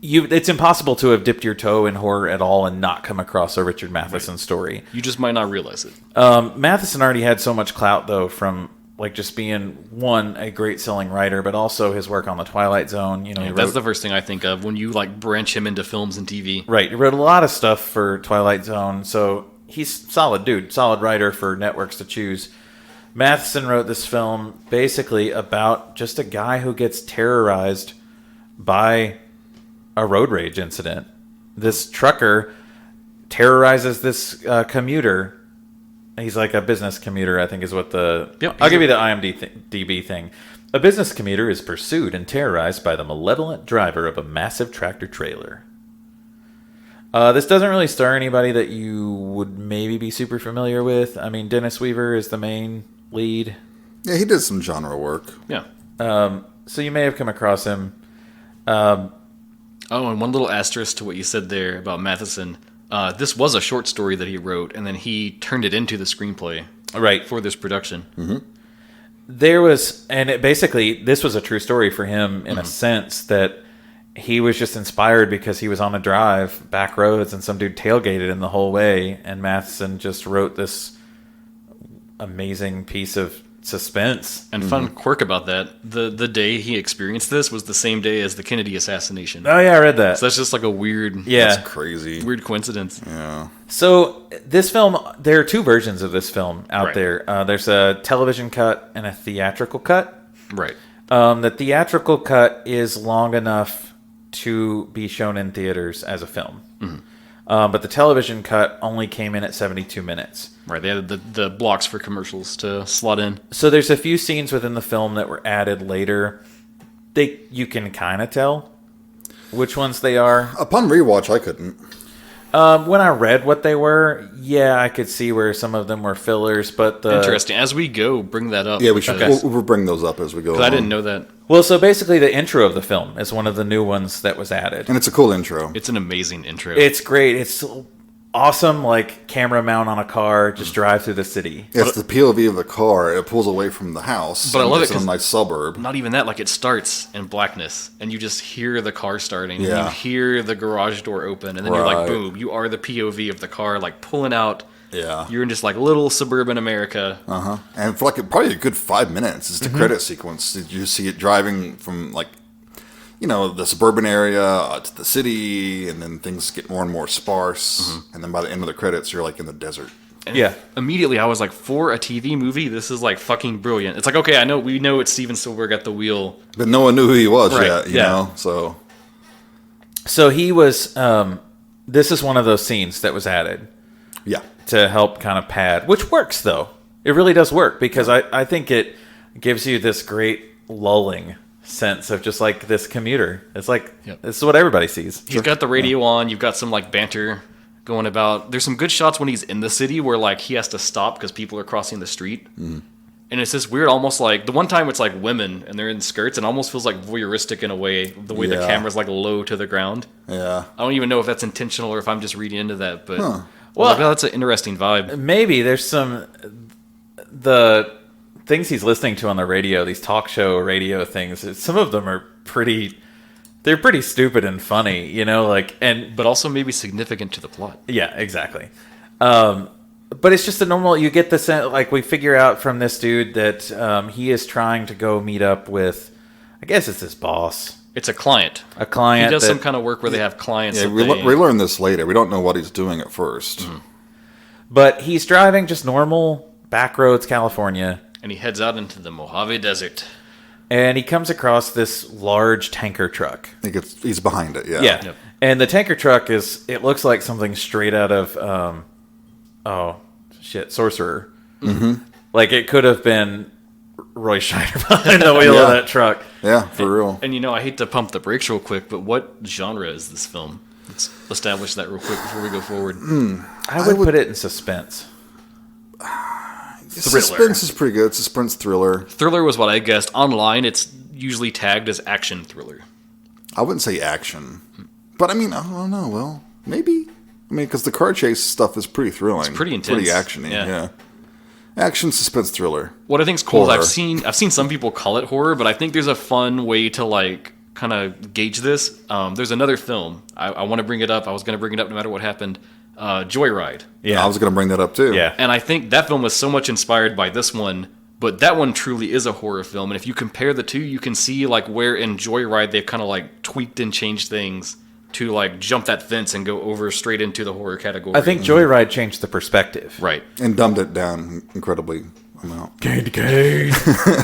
It's impossible to have dipped your toe in horror at all and not come across a Richard Matheson story. You just might not realize it. Matheson already had so much clout, though, from like just being a great selling writer, but also his work on the Twilight Zone. You know, he That's wrote, the first thing I think of when you like branch him into films and TV. right. He wrote a lot of stuff for Twilight Zone, so he's solid dude, solid writer for networks to choose. Matheson wrote this film basically about just a guy who gets terrorized by a road rage incident. This trucker terrorizes this commuter. He's like a business commuter, I think is what the... Yep, I'll give you the IMDb thing. A business commuter is pursued and terrorized by the malevolent driver of a massive tractor trailer. This doesn't really star anybody that you would maybe be super familiar with. I mean, Dennis Weaver is the main lead. Yeah, he did some genre work. Yeah. So you may have come across him. Oh, and one little asterisk to what you said there about Matheson. This was a short story that he wrote, and then he turned it into the screenplay Right. for this production. There was, and this was a true story for him in a sense that he was just inspired because he was on a drive, back roads, and some dude tailgated him the whole way, and Matheson just wrote this amazing piece of suspense. And fun quirk about that, the day he experienced this was the same day as the Kennedy assassination. Oh yeah, I read that. So that's just like a weird, Yeah. That's crazy. weird coincidence. Yeah. So this film, there are two versions of this film out Right. there. There's a television cut and a theatrical cut. Right. The theatrical cut is long enough to be shown in theaters as a film. But the television cut only came in at 72 minutes. Right. They had the blocks for commercials to slot in. So there's a few scenes within the film that were added later. You can kind of tell which ones they are. Upon rewatch, I couldn't. When I read what they were, yeah, I could see where some of them were fillers, but Interesting. As we go, bring that up. Yeah, we should. because- We'll bring those up as we go. I didn't know that. Well, so basically the intro of the film is one of the new ones that was added. And it's a cool intro. It's an amazing intro. It's great. It's awesome, like camera mount on a car, just drive through the city. Yeah, it's the POV of the car. It pulls away from the house. But I and love it's it in a 'cause- nice suburb. Not even that, like it starts in blackness and you just hear the car starting. Yeah. And you hear the garage door open and then you're like, Right. boom, you are the POV of the car, like pulling out. Yeah. You're in just like little suburban America. And for like probably a good 5 minutes, it's the credit sequence. You see it driving from like, the suburban area to the city, and then things get more and more sparse. And then by the end of the credits, you're like in the desert. And Yeah. Immediately I was like, for a TV movie, this is like fucking brilliant. It's like, okay, we know it's Steven Spielberg at the wheel. But no one knew who he was Right, yet, you yeah. know? So, So he was. This is one of those scenes that was added yeah. to help kind of pad, which works though. It really does work because I think it gives you this great lulling sense of just like this commuter. It's like Yep. this is what everybody sees. He's got the radio on. You've got some like banter going about. There's some good shots when he's in the city where like he has to stop because people are crossing the street. And it's this weird, almost like the one time it's like women and they're in skirts and almost feels like voyeuristic in a way, the way the Yeah. camera's like low to the ground. Yeah. I don't even know if that's intentional or if I'm just reading into that, but Huh. well, that's an interesting vibe. Maybe there's the things he's listening to on the radio, these talk show radio things. Some of them are they're pretty stupid and funny, But also maybe significant to the plot. Yeah, exactly. But it's just a normal. You get the sense, like we figure out from this dude that he is trying to go meet up with. I guess it's his boss, It's a client. a client. He does that- some kind of work where they have clients. Yeah, that we they- learn this later. We don't know what he's doing at 1st. But he's driving just normal back roads, California, and he heads out into the Mojave Desert. and he comes across this large tanker truck. He's behind it, yeah. Yeah, Yep. and the tanker truck it looks like something straight out of Sorcerer. Like it could have been Roy Scheider behind the wheel of Yeah. that truck. Yeah, for real. And I hate to pump the brakes real quick, but what genre is this film? Let's establish that real quick before we go forward. I would put it in suspense. Suspense is pretty good. Suspense thriller. Thriller was what I guessed. Online, it's usually tagged as action thriller. I wouldn't say action. But I mean, I don't know. Well, maybe. I mean, because the car chase stuff is pretty thrilling. It's pretty intense. Pretty actiony, Yeah. yeah. Action, suspense, thriller. What I think's cool Horror. is I've seen some people call it horror, but I think there's a fun way to like kind of gauge this. There's another film. I want to bring it up. I was going to bring it up no matter what happened. Joyride. Yeah, I was going to bring that up too. yeah. And I think that film was so much inspired by this one, but that one truly is a horror film. And if you compare the two, you can see like where in Joyride they've kind of like tweaked and changed things to like jump that fence and go over straight into the horror category. I think Joyride changed the perspective. Right. And dumbed it down incredibly amount. Candy cane.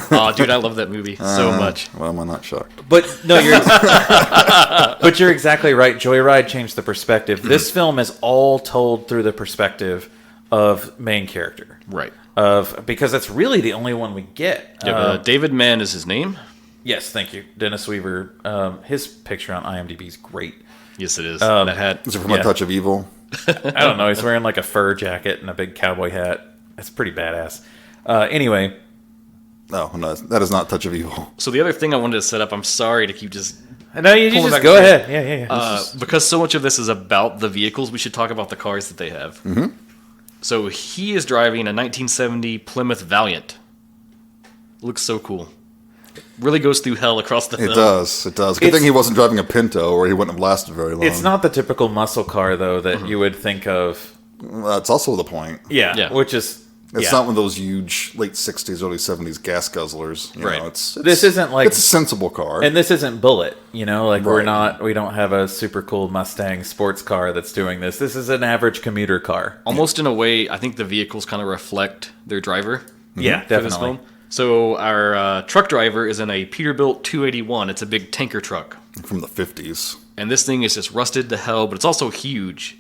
Oh, dude, I love that movie so much. Well, am I not shocked? But no, you're exactly right. Joyride changed the perspective. This film is all told through the perspective of main character. Right. Because that's really the only one we get. Yeah, David Mann is his name. Yes, thank you, Dennis Weaver. His picture on IMDb is great. Yes, it is. That hat. Is it from Yeah. A Touch of Evil? I don't know. He's wearing like a fur jacket and a big cowboy hat. It's pretty badass. Anyway, No, that is not Touch of Evil. So the other thing I wanted to set up, I'm sorry to keep just no, you Pulling just back go the ahead. Yeah. because so much of this is about the vehicles, we should talk about the cars that they have. Mm-hmm. So he is driving a 1970 Plymouth Valiant. Looks so cool. Really goes through hell across the It film. does. It does. Good It's- thing he wasn't driving a Pinto, or he wouldn't have lasted very long. It's not the typical muscle car though that you would think of. That's also the point. Yeah. Which is It's not one of those huge late '60s, early '70s gas guzzlers. You Right. know, it's This isn't like- it's a sensible car. And this isn't Bullet, like Right. we don't have a super cool Mustang sports car that's doing this. This is an average commuter car. Almost in a way, I think the vehicles kind of reflect their driver. Yeah, For this definitely. film. So our truck driver is in a Peterbilt 281. It's a big tanker truck. from the '50s. And this thing is just rusted to hell, but it's also huge.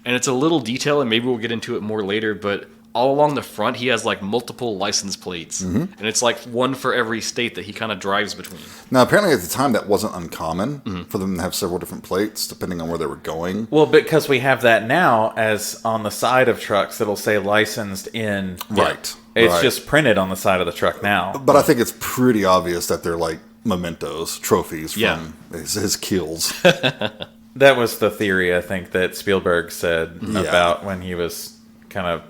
And it's a little detail, and maybe we'll get into it more later, but all along the front, he has like multiple license plates, and it's like one for every state that he kind of drives between. Now, apparently at the time, that wasn't uncommon for them to have several different plates, depending on where they were going. Well, because we have that now as on the side of trucks, it'll say licensed in. Right. It's just printed on the side of the truck now. But I think it's pretty obvious that they're like mementos, trophies from his kills. That was the theory, I think, that Spielberg said about when he was kind of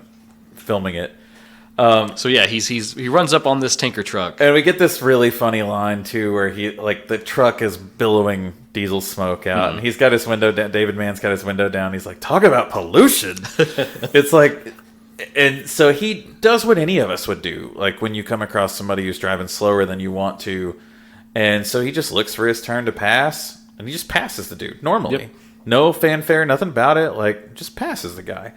filming it. So yeah, he runs up on this tanker truck, And we get this really funny line too, where the truck is billowing diesel smoke out, and he's got his window down. David Mann's got his window down. He's like, "Talk about pollution." It's like, and so he does what any of us would do, like when you come across somebody who's driving slower than you want to, and so he just looks for his turn to pass, and he just passes the dude normally, no fanfare, nothing about it, like just passes the guy.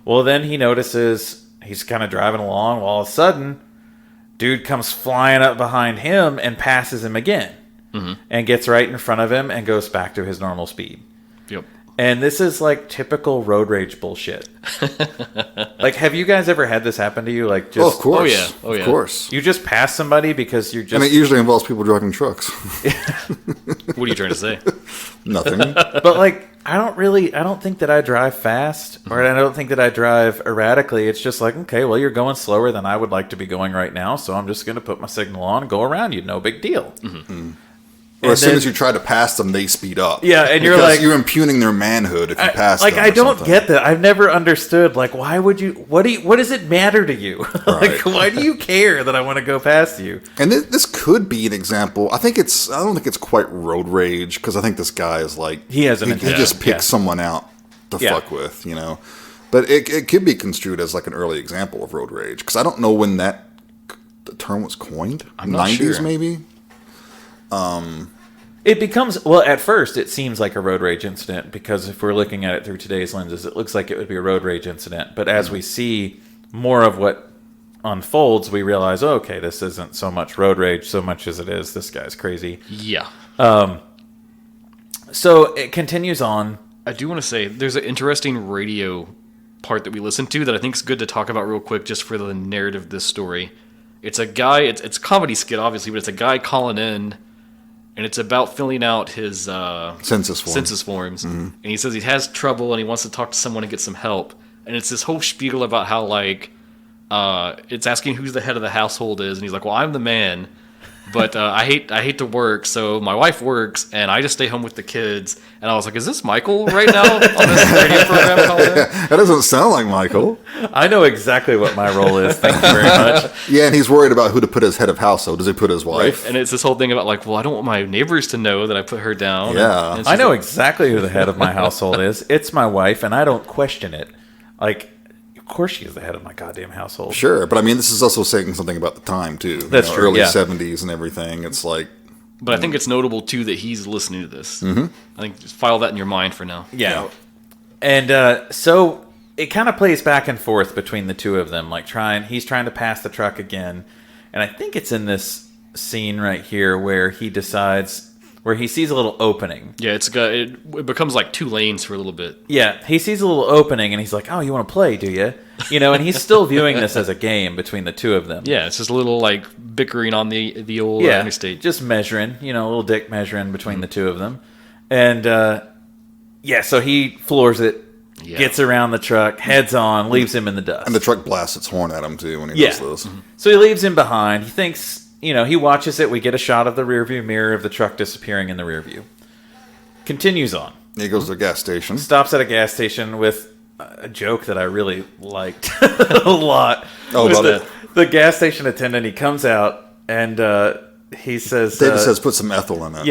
Well, then he notices he's kind of driving along, while all of a sudden, dude comes flying up behind him and passes him again. And gets right in front of him and goes back to his normal speed. Yep. And this is like typical road rage bullshit. Like, have you guys ever had this happen to you? Like, just Of course. Oh, yeah. Of course. you just pass somebody because you're just. And it usually involves people driving trucks. What are you trying to say? Nothing. But like, I don't think that I drive fast, or I don't think that I drive erratically. It's just like, okay, well, you're going slower than I would like to be going right now, so I'm just going to put my signal on and go around you. No big deal. Or as soon as you try to pass them, they speed up. Yeah, and you're because like, you're impugning their manhood if you pass them. like, I or don't something. get that. I've never understood. Like, why would you? What does it matter to you? Like, why do you care that I want to go past you? And this could be an example. I don't think it's quite road rage, because I think this guy is like He has an he intent. just picks Yeah. someone out to Yeah. fuck with, you know. But it could be construed as like an early example of road rage, because I don't know when the term was coined. I'm not 90s sure. maybe. It becomes, well, at first it seems like a road rage incident, because if we're looking at it through today's lenses, it looks like it would be a road rage incident. But as we see more of what unfolds, we realize, oh, okay, this isn't so much road rage so much as it is this guy's crazy. Yeah. So it continues on. I do want to say there's an interesting radio part that we listened to that I think is good to talk about real quick, just for the narrative of this story. It's a guy, it's a comedy skit, obviously, but it's a guy calling in, and it's about filling out his Census form. And he says he has trouble and he wants to talk to someone and get some help. And it's this whole spiel about how, like, it's asking who's the head of the household is, and he's like, well, I'm the man, but I hate to work, so my wife works, and I just stay home with the kids. And I was like, is this Michael right now on this radio program calling in? That doesn't sound like Michael. I know exactly what my role is. Thank you very much. Yeah, and he's worried about who to put as head of household. Does he put his wife? And it's this whole thing about, like, well, I don't want my neighbors to know that I put her down. Yeah. And it's I just know like, exactly who the head of my household is. It's my wife, and I don't question it. Like, of course she is the head of my goddamn household. Sure, but I mean, this is also saying something about the time too. That's true, Early yeah. 70s and everything. It's like, But I think it's notable, too, that he's listening to this. I think just file that in your mind for now. Yeah. And so it kind of plays back and forth between the two of them. Like, he's trying to pass the truck again. And I think it's in this scene right here where he sees a little opening. Yeah, it becomes like 2 lanes for a little bit. Yeah, he sees a little opening and he's like, oh, you want to play, do you? You know, and he's still viewing this as a game between the two of them. Yeah, it's just a little, like, bickering on the old interstate. Just measuring, a little dick measuring between the two of them. And, so he floors it, gets around the truck, heads on, leaves him in the dust. and the truck blasts its horn at him too when he does this. So he leaves him behind. He thinks, he watches it. We get a shot of the rearview mirror of the truck disappearing in the rear view. Continues on. He goes to a gas station. Stops at a gas station with a joke that I really liked a lot. Oh, Was about the gas station attendant, he comes out and he says... David says, put some ethyl in it.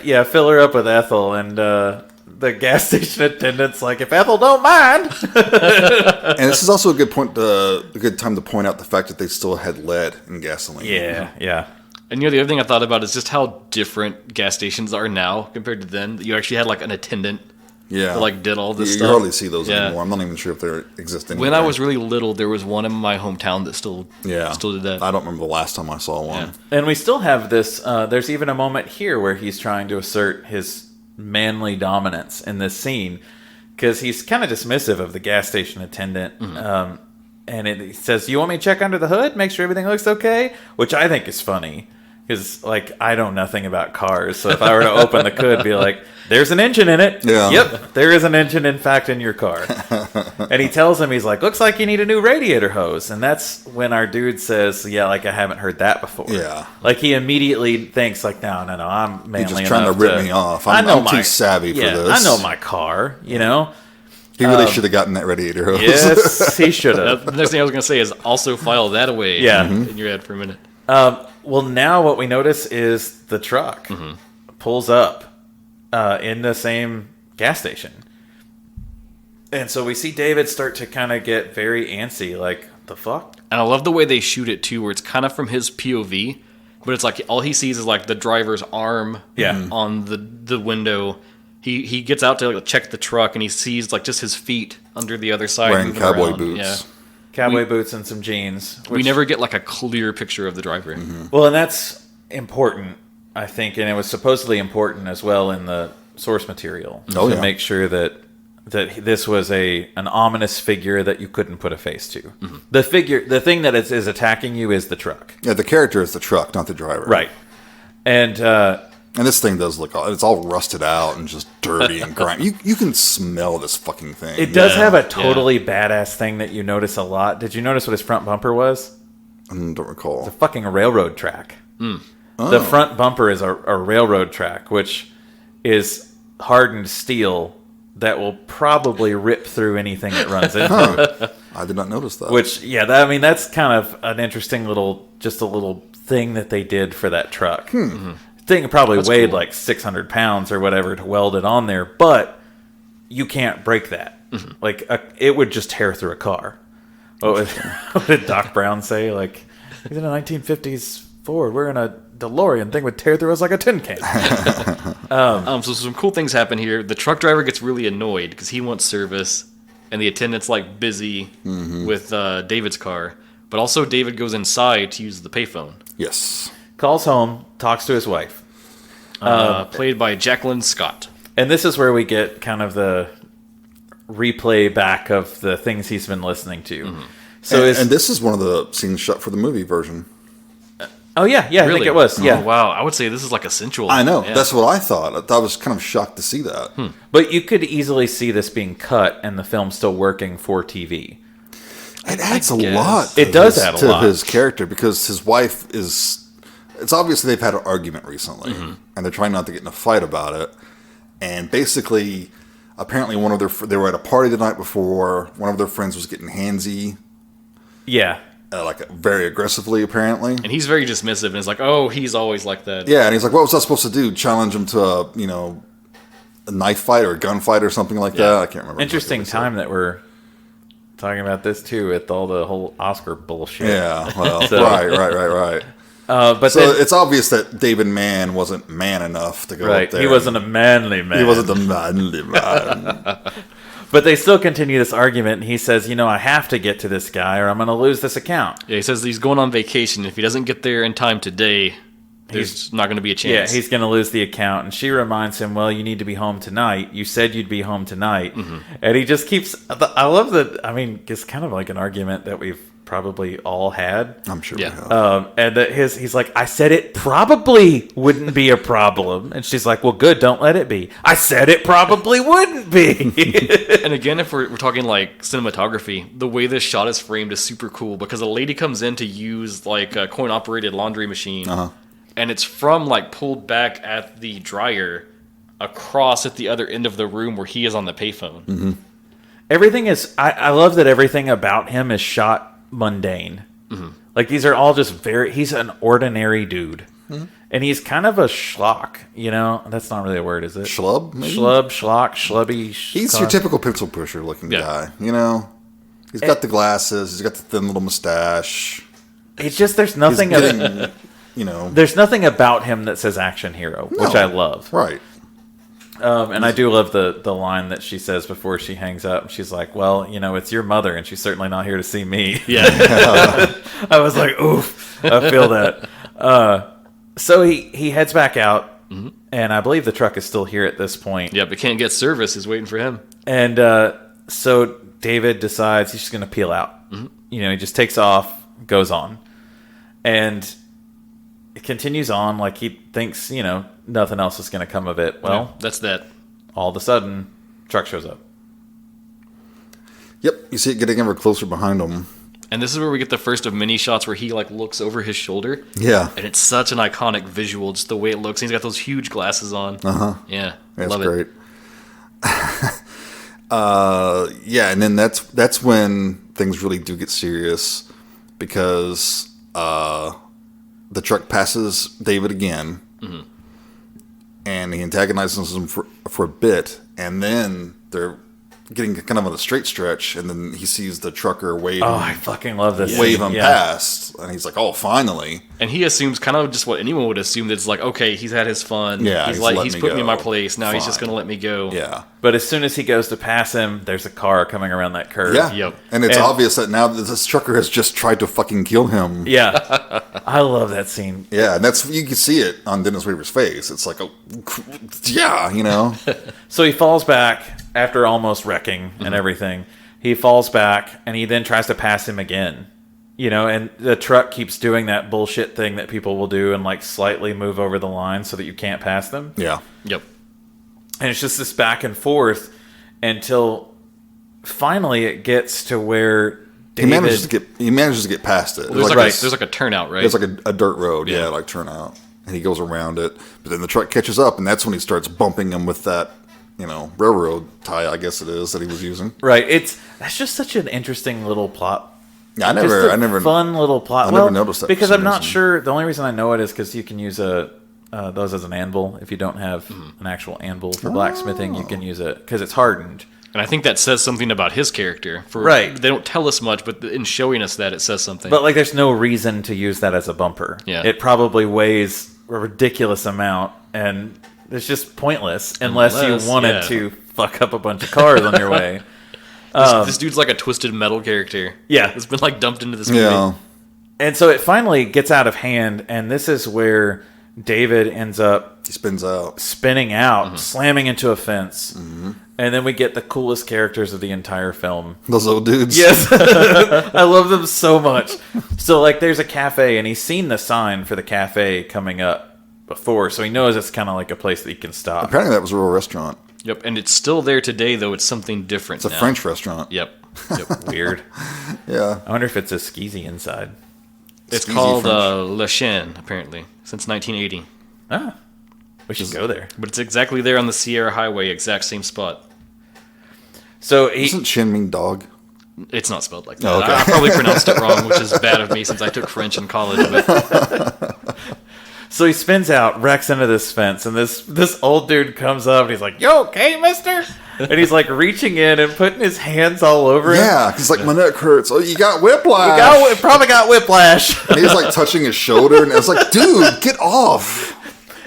Yeah, fill her up with ethyl. And the gas station attendant's like, if Ethel don't mind. And this is also a good time to point out the fact that they still had lead in gasoline. Yeah. And the other thing I thought about is just how different gas stations are now compared to then. You actually had, like, an attendant Yeah. that, like, did all this You stuff. hardly see those Yeah. anymore. I'm not even sure if they exist anymore. When I was really little, there was one in my hometown that still did that. I don't remember the last time I saw one. Yeah. And we still have this. There's even a moment here where he's trying to assert his manly dominance in this scene, because he's kind of dismissive of the gas station attendant. and it says, "You want me to check under the hood, make sure everything looks okay?" Which I think is funny. Because, like, I know nothing about cars, so if I were to open the hood, be like, there's an engine in it. Yeah. Yep, there is an engine, in fact, in your car. And he tells him, he's like, looks like you need a new radiator hose. And that's when our dude says, yeah, like, I haven't heard that before. Yeah. Like, he immediately thinks, like, no, I'm manly He's just trying to rip me off. I'm too savvy for this. I know my car, you know? He really should have gotten that radiator hose. Yes, he should have. The next thing I was going to say is also file that away in your head for a minute. Well, now what we notice is the truck pulls up in the same gas station. And so we see David start to kind of get very antsy, like, the fuck? And I love the way they shoot it, too, where it's kind of from his POV, but it's like all he sees is, like, the driver's arm on the window. He gets out to, like, check the truck, and he sees, like, just his feet under the other side. Wearing cowboy around. boots. Yeah. Cowboy boots and some jeans. We never get, like, a clear picture of the driver. Well, and that's important, I think, and it was supposedly important as well in the source material to make sure that this was an ominous figure that you couldn't put a face to. The thing that is attacking you is the truck. Yeah, the character is the truck, not the driver. Right. And this thing does look, it's all rusted out and just dirty and grimy. You can smell this fucking thing. it does have a totally badass thing that you notice a lot. Did you notice what his front bumper was? I don't recall. It's a fucking railroad track. The front bumper is a railroad track, which is hardened steel that will probably rip through anything it runs into. I did not notice that. Which, that's kind of an interesting little thing that they did for that truck. Thing probably weighed like 600 pounds or whatever to weld it on there, but you can't break that. Like, it would just tear through a car. What did Doc Brown say? Like, he's in a 1950s Ford. We're in a DeLorean. Thing would tear through us like a tin can. So some cool things happen here. The truck driver gets really annoyed because he wants service, and the attendant's like busy with David's car. But also David goes inside to use the payphone. Yes. Calls home, talks to his wife. Played by Jacqueline Scott. And this is where we get kind of the replay back of the things he's been listening to. So and this is one of the scenes shot for the movie version. Oh, yeah, really? I think it was. Yeah. Oh, wow. I would say this is like a sensual. I know. Yeah. That's what I thought. I was kind of shocked to see that. But you could easily see this being cut and the film still working for TV. It adds a lot. It does add a lot to his character because his wife is. It's obviously they've had an argument recently, and they're trying not to get in a fight about it. And basically, apparently, they were at a party the night before. One of their friends was getting handsy. Yeah. Like very aggressively, apparently. And he's very dismissive, and it's like, oh, he's always like that. Yeah, and he's like, what was I supposed to do? Challenge him to a knife fight or a gunfight or something like that? I can't remember. Interesting time that we're talking about this, too, with all the whole Oscar bullshit. Yeah, well, right. But so it's obvious that David Mann wasn't man enough to go up there. He wasn't a manly man. He wasn't a manly man. But they still continue this argument, and he says, I have to get to this guy or I'm going to lose this account. Yeah, he says he's going on vacation. If he doesn't get there in time today, there's not going to be a chance. Yeah, he's going to lose the account. And she reminds him, well, you need to be home tonight. You said you'd be home tonight. And he just keeps... I love that. I mean, it's kind of like an argument that we've probably all had. I'm sure we have. And that he's like, I said it probably wouldn't be a problem. And she's like, well, good, don't let it be. I said it probably wouldn't be. And again, if we're talking like cinematography, the way this shot is framed is super cool because a lady comes in to use like a coin-operated laundry machine, and it's from like pulled back at the dryer across at the other end of the room where he is on the payphone. Everything is... I love that everything about him is shot mundane. Like these are all just he's an ordinary dude, and he's kind of a schlock. That's not really a word, is it? Schlub, maybe? Schlock, schlubby. He's your typical pencil pusher looking guy. He's got the glasses. He's got the thin little mustache. It's just there's nothing. There's nothing about him that says action hero, which I love. Right. And I do love the line that she says before she hangs up. She's like, well, it's your mother, and she's certainly not here to see me. Yeah. I was like, oof, I feel that. So he heads back out, and I believe the truck is still here at this point. Yeah, but can't get service. Is waiting for him. And so David decides he's just going to peel out. he just takes off, goes on. And it continues on like he thinks, nothing else is going to come of it. Well, that's that. All of a sudden, truck shows up. Yep, you see it getting ever closer behind him. And this is where we get the first of many shots where he looks over his shoulder. Yeah. And it's such an iconic visual, just the way it looks. He's got those huge glasses on. Yeah, That's love great. And then that's when things really do get serious, because the truck passes David again, and he antagonizes him for a bit, and then they're getting kind of on a straight stretch, and then he sees the trucker wave. Oh, I fucking love this. Wave him past, and he's like, "Oh, finally!" And he assumes kind of just what anyone would assume. That it's like, okay, he's had his fun. Yeah, he's put me in my place. Now he's just Fine. going to let me go. Yeah. But as soon as he goes to pass him, there's a car coming around that curve. Yeah. Yep. And it's obvious that now this trucker has just tried to fucking kill him. Yeah. I love that scene. Yeah, and you can see it on Dennis Weaver's face. It's like, yeah. So he falls back after almost wrecking and everything. He falls back, and he then tries to pass him again. And the truck keeps doing that bullshit thing that people will do and slightly move over the line so that you can't pass them. Yeah. Yep. And it's just this back and forth until finally it gets to where David... He manages to get past it. Well, there's a turnout, right? There's a dirt road, turnout. And he goes around it. But then the truck catches up, and that's when he starts bumping him with that, railroad tie, I guess it is, that he was using. Right. That's just such an interesting little plot. Yeah, I never fun little plot. I never noticed that because for I'm some not reason. sure. The only reason I know it is because you can use those as an anvil. If you don't have an actual anvil for blacksmithing, you can use it because it's hardened. And I think that says something about his character. Right. They don't tell us much, but in showing us that, it says something. But there's no reason to use that as a bumper. Yeah. It probably weighs a ridiculous amount, and it's just pointless unless you wanted to fuck up a bunch of cars on your way. This dude's like a twisted metal character. Yeah. It's been dumped into this movie. Yeah. And so it finally gets out of hand, and this is where David ends up He spins out. spinning out, slamming into a fence. And then we get the coolest characters of the entire film. Those old dudes. Yes. I love them so much. So, there's a cafe, and he's seen the sign for the cafe coming up before, so he knows it's kind of like a place that he can stop. Apparently that was a real restaurant. Yep, and it's still there today, though it's something different It's a now. French restaurant. Yep. Weird. Yeah. I wonder if it's a skeezy inside. It's Skeezy called French. Le Chien, apparently, since 1980. Ah, we should go there. But it's exactly there on the Sierra Highway, exact same spot. So Isn't Shin mean dog? It's not spelled like that. Oh, okay. I probably pronounced it wrong, which is bad of me since I took French in college. But So he spins out, wrecks into this fence, and this old dude comes up, and he's like, "You okay, mister?" And he's reaching in and putting his hands all over him. Yeah, he's like, my neck hurts. Oh, you got whiplash. Probably got whiplash. And he's touching his shoulder, and it's like, dude, get off.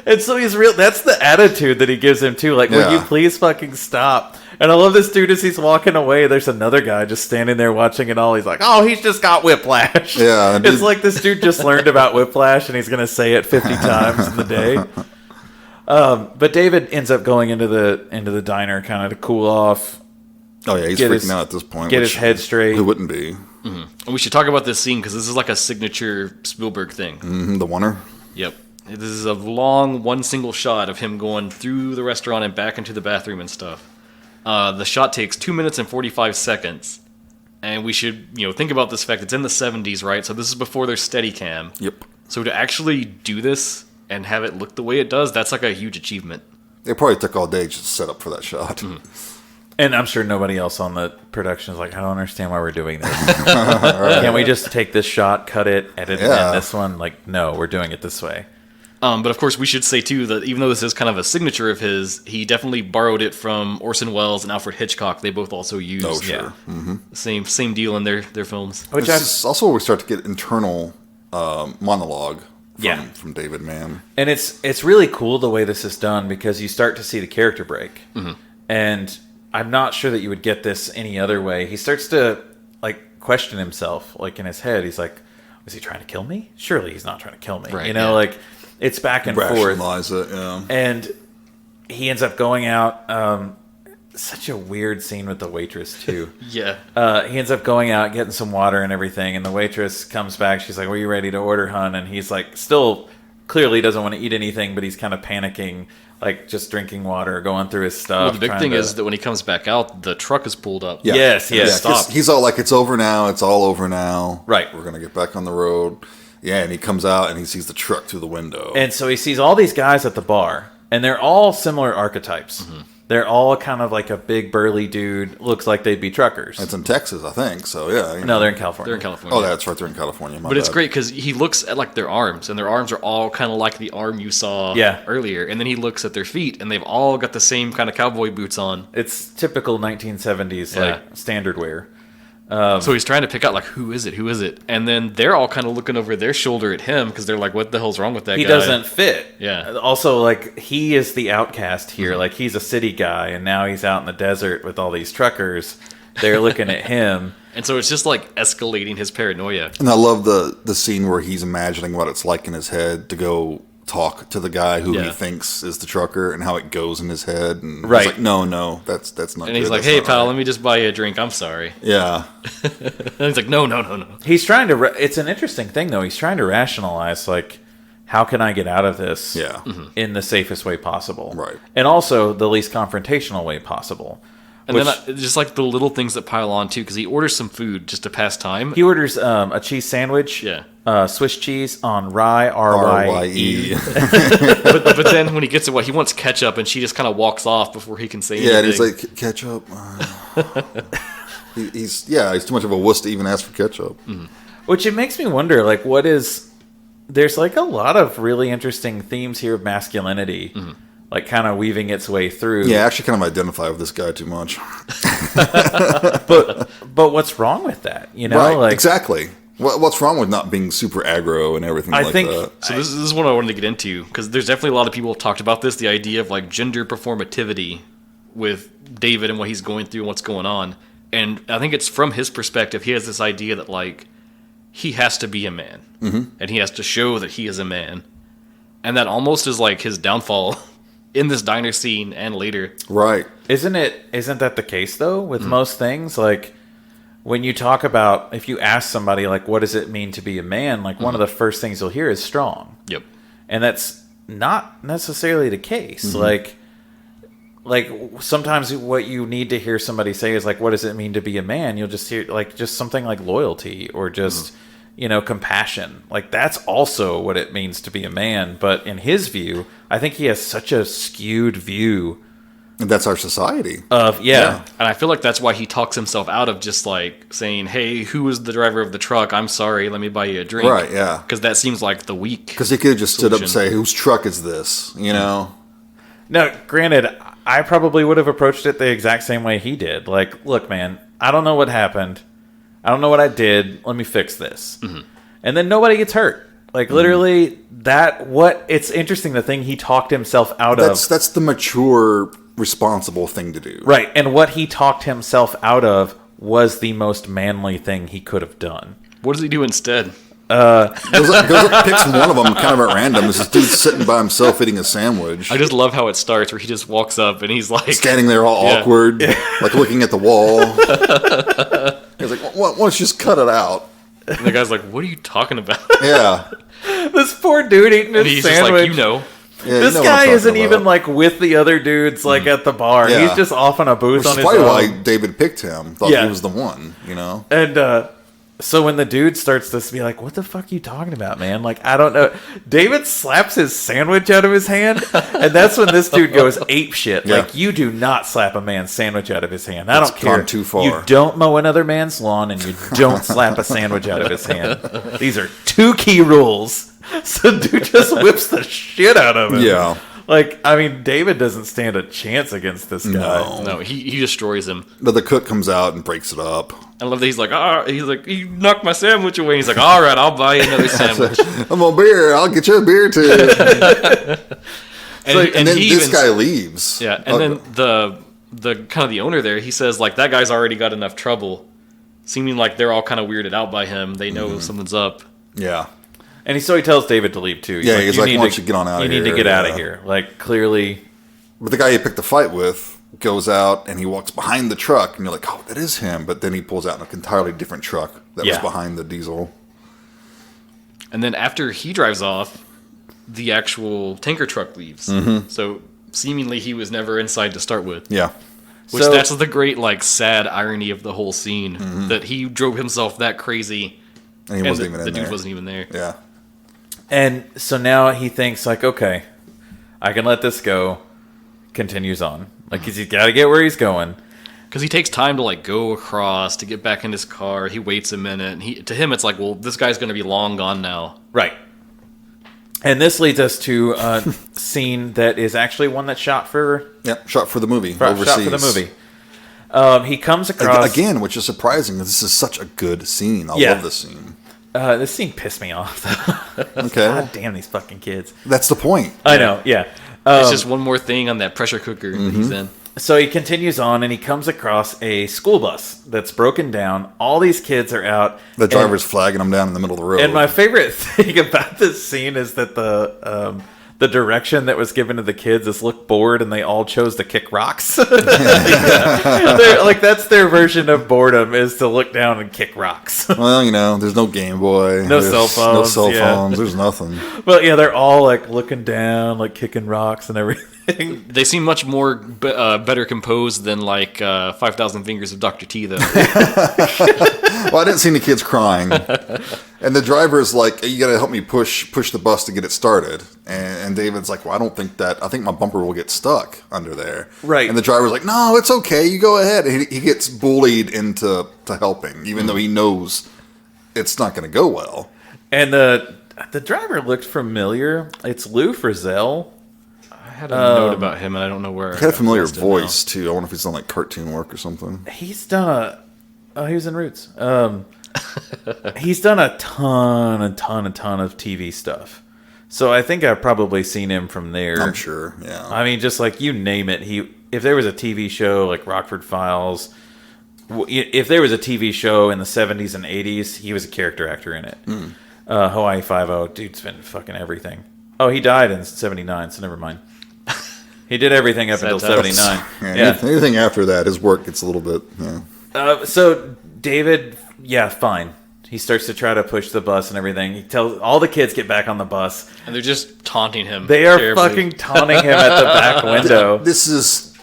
And so that's the attitude that he gives him too. Will Yeah. you please fucking stop? And I love this dude as he's walking away. There's another guy just standing there watching it all. He's like, "Oh, he's just got whiplash." Yeah, It's dude. like this dude just learned about whiplash and he's going to say it 50 times in the day. But David ends up going into the diner kind of to cool off, Oh, yeah, he's Get freaking his- out at this point. get which- his head straight. Who wouldn't be? and we should talk about this scene because this is like a signature Spielberg thing. The oner. Yep. This is a long, one single shot of him going through the restaurant and back into the bathroom and stuff. The shot takes 2 minutes and 45 seconds. And we should, think about this fact. It's in the 70s, right? So this is before their Steadicam. Yep. So to actually do this and have it look the way it does, that's like a huge achievement. It probably took all day just to set up for that shot. And I'm sure nobody else on the production is like, "I don't understand why we're doing this. Can't we just take this shot, cut it, edit it Yeah. in this one?" No, we're doing it this way. But of course, we should say too that even though this is kind of a signature of his, he definitely borrowed it from Orson Welles and Alfred Hitchcock. They both also used Oh, sure. same deal in their films. Which This is also where we start to get internal monologue Yeah. from David Mann. And it's really cool the way this is done because you start to see the character break. And I'm not sure that you would get this any other way. He starts to question himself, in his head. He's like, "Was he trying to kill me? Surely he's not trying to kill me." Right, It's back and forth. Rationalize it, yeah. And he ends up going out. such a weird scene with the waitress too. Yeah. He ends up going out, getting some water and everything, and the waitress comes back. She's like, "Were you ready to order, hun?" And he's like, still clearly doesn't want to eat anything, but he's kind of panicking, like just drinking water, going through his stuff. Well, the big thing is that when he comes back out, the truck is pulled up. Yeah. Yes, yes. Stop. He's all like, "It's over now. It's all over now. Right. We're gonna get back on the road." Yeah, and he comes out and he sees the truck through the window. And so he sees all these guys at the bar, and they're all similar archetypes. Mm-hmm. They're all kind of like a big burly dude. Looks like they'd be truckers. It's in Texas, I think. So yeah. No, they're in California. They're in California. Oh, that's right. They're in California. But it's great because he looks at like their arms, and their arms are all kind of like the arm you saw earlier. And then he looks at their feet, and they've all got the same kind of cowboy boots on. It's typical 1970s like standard wear. So he's trying to pick out like who is it, and then they're all kind of looking over their shoulder at him because they're like, "What the hell's wrong with that guy?" He doesn't fit. Yeah. Also, like he is the outcast here. Mm-hmm. Like he's a city guy, and now he's out in the desert with all these truckers. They're looking at him. And so it's just like escalating his paranoia. And I love the scene where he's imagining what it's like in his head to go talk to the guy who he thinks is the trucker and how it goes in his head. And he's like, no, that's not And he's good. like, "Hey, pal, let me just buy you a drink. I'm sorry." Yeah. And he's like, no. He's trying to. It's an interesting thing, though. He's trying to rationalize, like, how can I get out of this in the safest way possible? Right. And also the least confrontational way possible. And then just like the little things that pile on, too, because he orders some food just to pass time. He orders a cheese sandwich. Yeah. Swiss cheese on rye, R-Y-E. but then when he gets it, he wants ketchup, and she just kind of walks off before he can say anything. Yeah, and he's like, "Ketchup?" He's too much of a wuss to even ask for ketchup. Mm-hmm. Which it makes me wonder, like, what is... There's, like, a lot of really interesting themes here of masculinity, like, kind of weaving its way through. Yeah, I actually kind of identify with this guy too much. But what's wrong with that? You know? Right, like, exactly. What's wrong with not being super aggro and everything I like think- that? So this is what I wanted to get into, because there's definitely a lot of people who have talked about this, the idea of like gender performativity with David and what he's going through and what's going on. And I think it's from his perspective, he has this idea that like he has to be a man, and he has to show that he is a man, and that almost is like his downfall in this diner scene and later. Right. Isn't that the case, though, with most things? Like, when you talk about, if you ask somebody, like, what does it mean to be a man? Like, one of the first things you'll hear is strong. Yep. And that's not necessarily the case. Like sometimes what you need to hear somebody say is like, what does it mean to be a man? You'll just hear like just something like loyalty or just, compassion. Like that's also what it means to be a man. But in his view, I think he has such a skewed view And that's our society. of, And I feel like that's why he talks himself out of just like saying, "Hey, who is the driver of the truck? I'm sorry, let me buy you a drink." Right, yeah. Because that seems like the weak. Because he could have just stood up and solution. say, "Whose truck is this?" You know? Now, granted, I probably would have approached it the exact same way he did. Like, look, man, I don't know what happened. I don't know what I did. Let me fix this. And then nobody gets hurt. Like, literally, it's interesting, the thing he talked himself out of. That's the mature, responsible thing to do. Right, and what he talked himself out of was the most manly thing he could have done. What does he do instead? Goes up, picks one of them kind of at random. There's this dude sitting by himself eating a sandwich. I just love how it starts where he just walks up and he's like Standing there all awkward, like looking at the wall. He's like, why don't you just cut it out? And the guy's like, "What are you talking about?" Yeah. This poor dude eating And his he's sandwich. just like, Yeah, This you know what I'm guy talking isn't even about. like with the other dudes like at the bar. Yeah. He's just off on a booth Which on is his probably own. why David picked him. Thought Yeah. he was the one, you know? And so when the dude starts to be like, "What the fuck are you talking about, man?" Like, I don't know. David slaps his sandwich out of his hand, and that's when this dude goes ape shit. Yeah. Like, you do not slap a man's sandwich out of his hand. I It's don't care. gone too far. You don't mow another man's lawn, and you don't slap a sandwich out of his hand. These are two key rules. So dude just whips the shit out of him. Yeah. Like, I mean, David doesn't stand a chance against this guy. No, he destroys him. But the cook comes out and breaks it up. I love that he's like, "You knocked my sandwich away." He's like, "All right, I'll buy you another sandwich." I'm on beer. I'll get you a beer too. And then he this even- guy leaves. Yeah, and then the kind of the owner there, he says like, "That guy's already got enough trouble," seeming like they're all kind of weirded out by him. They know something's up. Yeah. And so he tells David to leave too. Yeah, he's like, "You "Why need don't you get on out of You here?" need to get out of Yeah. here." Like, clearly, But the guy he picked the fight with goes out and he walks behind the truck, and you're like, oh, that is him. But then he pulls out in an entirely different truck that was behind the diesel. And then after he drives off, the actual tanker truck leaves. So seemingly he was never inside to start with. Yeah. Which that's the great, like, sad irony of the whole scene. That he drove himself that crazy. And he wasn't even in there. The dude wasn't even there. Yeah. And so now he thinks, like, okay, I can let this go. Continues on. Like, he's got to get where he's going. Because he takes time to, like, go across, to get back in his car. He waits a minute. And to him, it's like, well, this guy's going to be long gone now. Right. And this leads us to a scene that is actually one that's shot for... Yep, shot for the movie overseas. Shot for the movie. He comes across... Again, which is surprising, because this is such a good scene. I love this scene. This scene pissed me off, though. Okay. God damn these fucking kids. That's the point. I know, yeah. It's just one more thing on that pressure cooker that he's in. So he continues on, and he comes across a school bus that's broken down. All these kids are out. The driver's flagging them down in the middle of the road. And my favorite thing about this scene is that the direction that was given to the kids is look bored, and they all chose to kick rocks. Like, that's their version of boredom, is to look down and kick rocks. Well, there's no Game Boy. No cell phones. No cell phones. There's nothing. But yeah, they're all like looking down, like kicking rocks and everything. They seem much more better composed than like 5,000 Fingers of Dr. T, though. Well, I didn't see any kids crying. And the driver's like, you got to help me push the bus to get it started. And David's like, well, I don't think I think my bumper will get stuck under there. Right. And the driver's like, no, it's okay. You go ahead. And he gets bullied into helping, even though he knows it's not going to go well. And the driver looked familiar. It's Lou Frizzell. I had a note about him, and I don't know where. He had a familiar voice, too. I wonder if he's done, like, cartoon work or something. He's done he was in Roots. He's done a ton of TV stuff. So I think I've probably seen him from there. I'm sure, yeah. I mean, just like you name it. If there was a TV show like Rockford Files, if there was a TV show in the 70s and 80s, he was a character actor in it. Hawaii Five-0, dude's been fucking everything. Oh, he died in 79, so never mind. He did everything up until 79. Yeah. Anything after that, his work gets a little bit... Yeah. So David, fine. He starts to try to push the bus and everything. He tells all the kids get back on the bus. And they're just taunting him. They are terribly. Fucking taunting him at the back window. This is,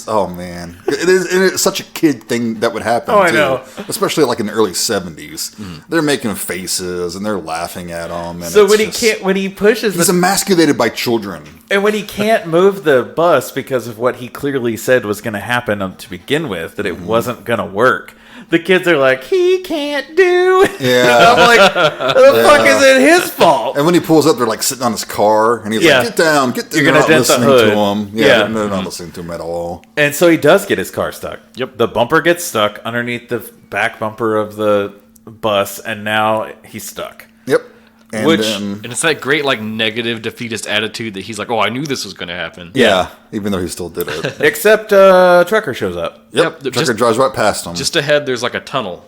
oh man. It's such a kid thing that would happen, too. I know. Especially like in the early 70s. They're making faces and they're laughing at him. And so when he pushes... He's emasculated by children. And when he can't move the bus because of what he clearly said was going to happen to begin with, that it wasn't going to work, the kids are like, he can't do it. Yeah. I'm like, the fuck is it his fault? And when he pulls up, they're like sitting on his car, and he's like, get down. You're going to dent the hood. To him. Yeah, they're not listening to him at all. And so he does get his car stuck. Yep. The bumper gets stuck underneath the back bumper of the bus, and now he's stuck. Yep. And it's that great, like, negative defeatist attitude that he's like, oh, I knew this was going to happen. Yeah, even though he still did it. Except Trucker shows up. Yep, Trucker drives right past him. Just ahead, there's like a tunnel.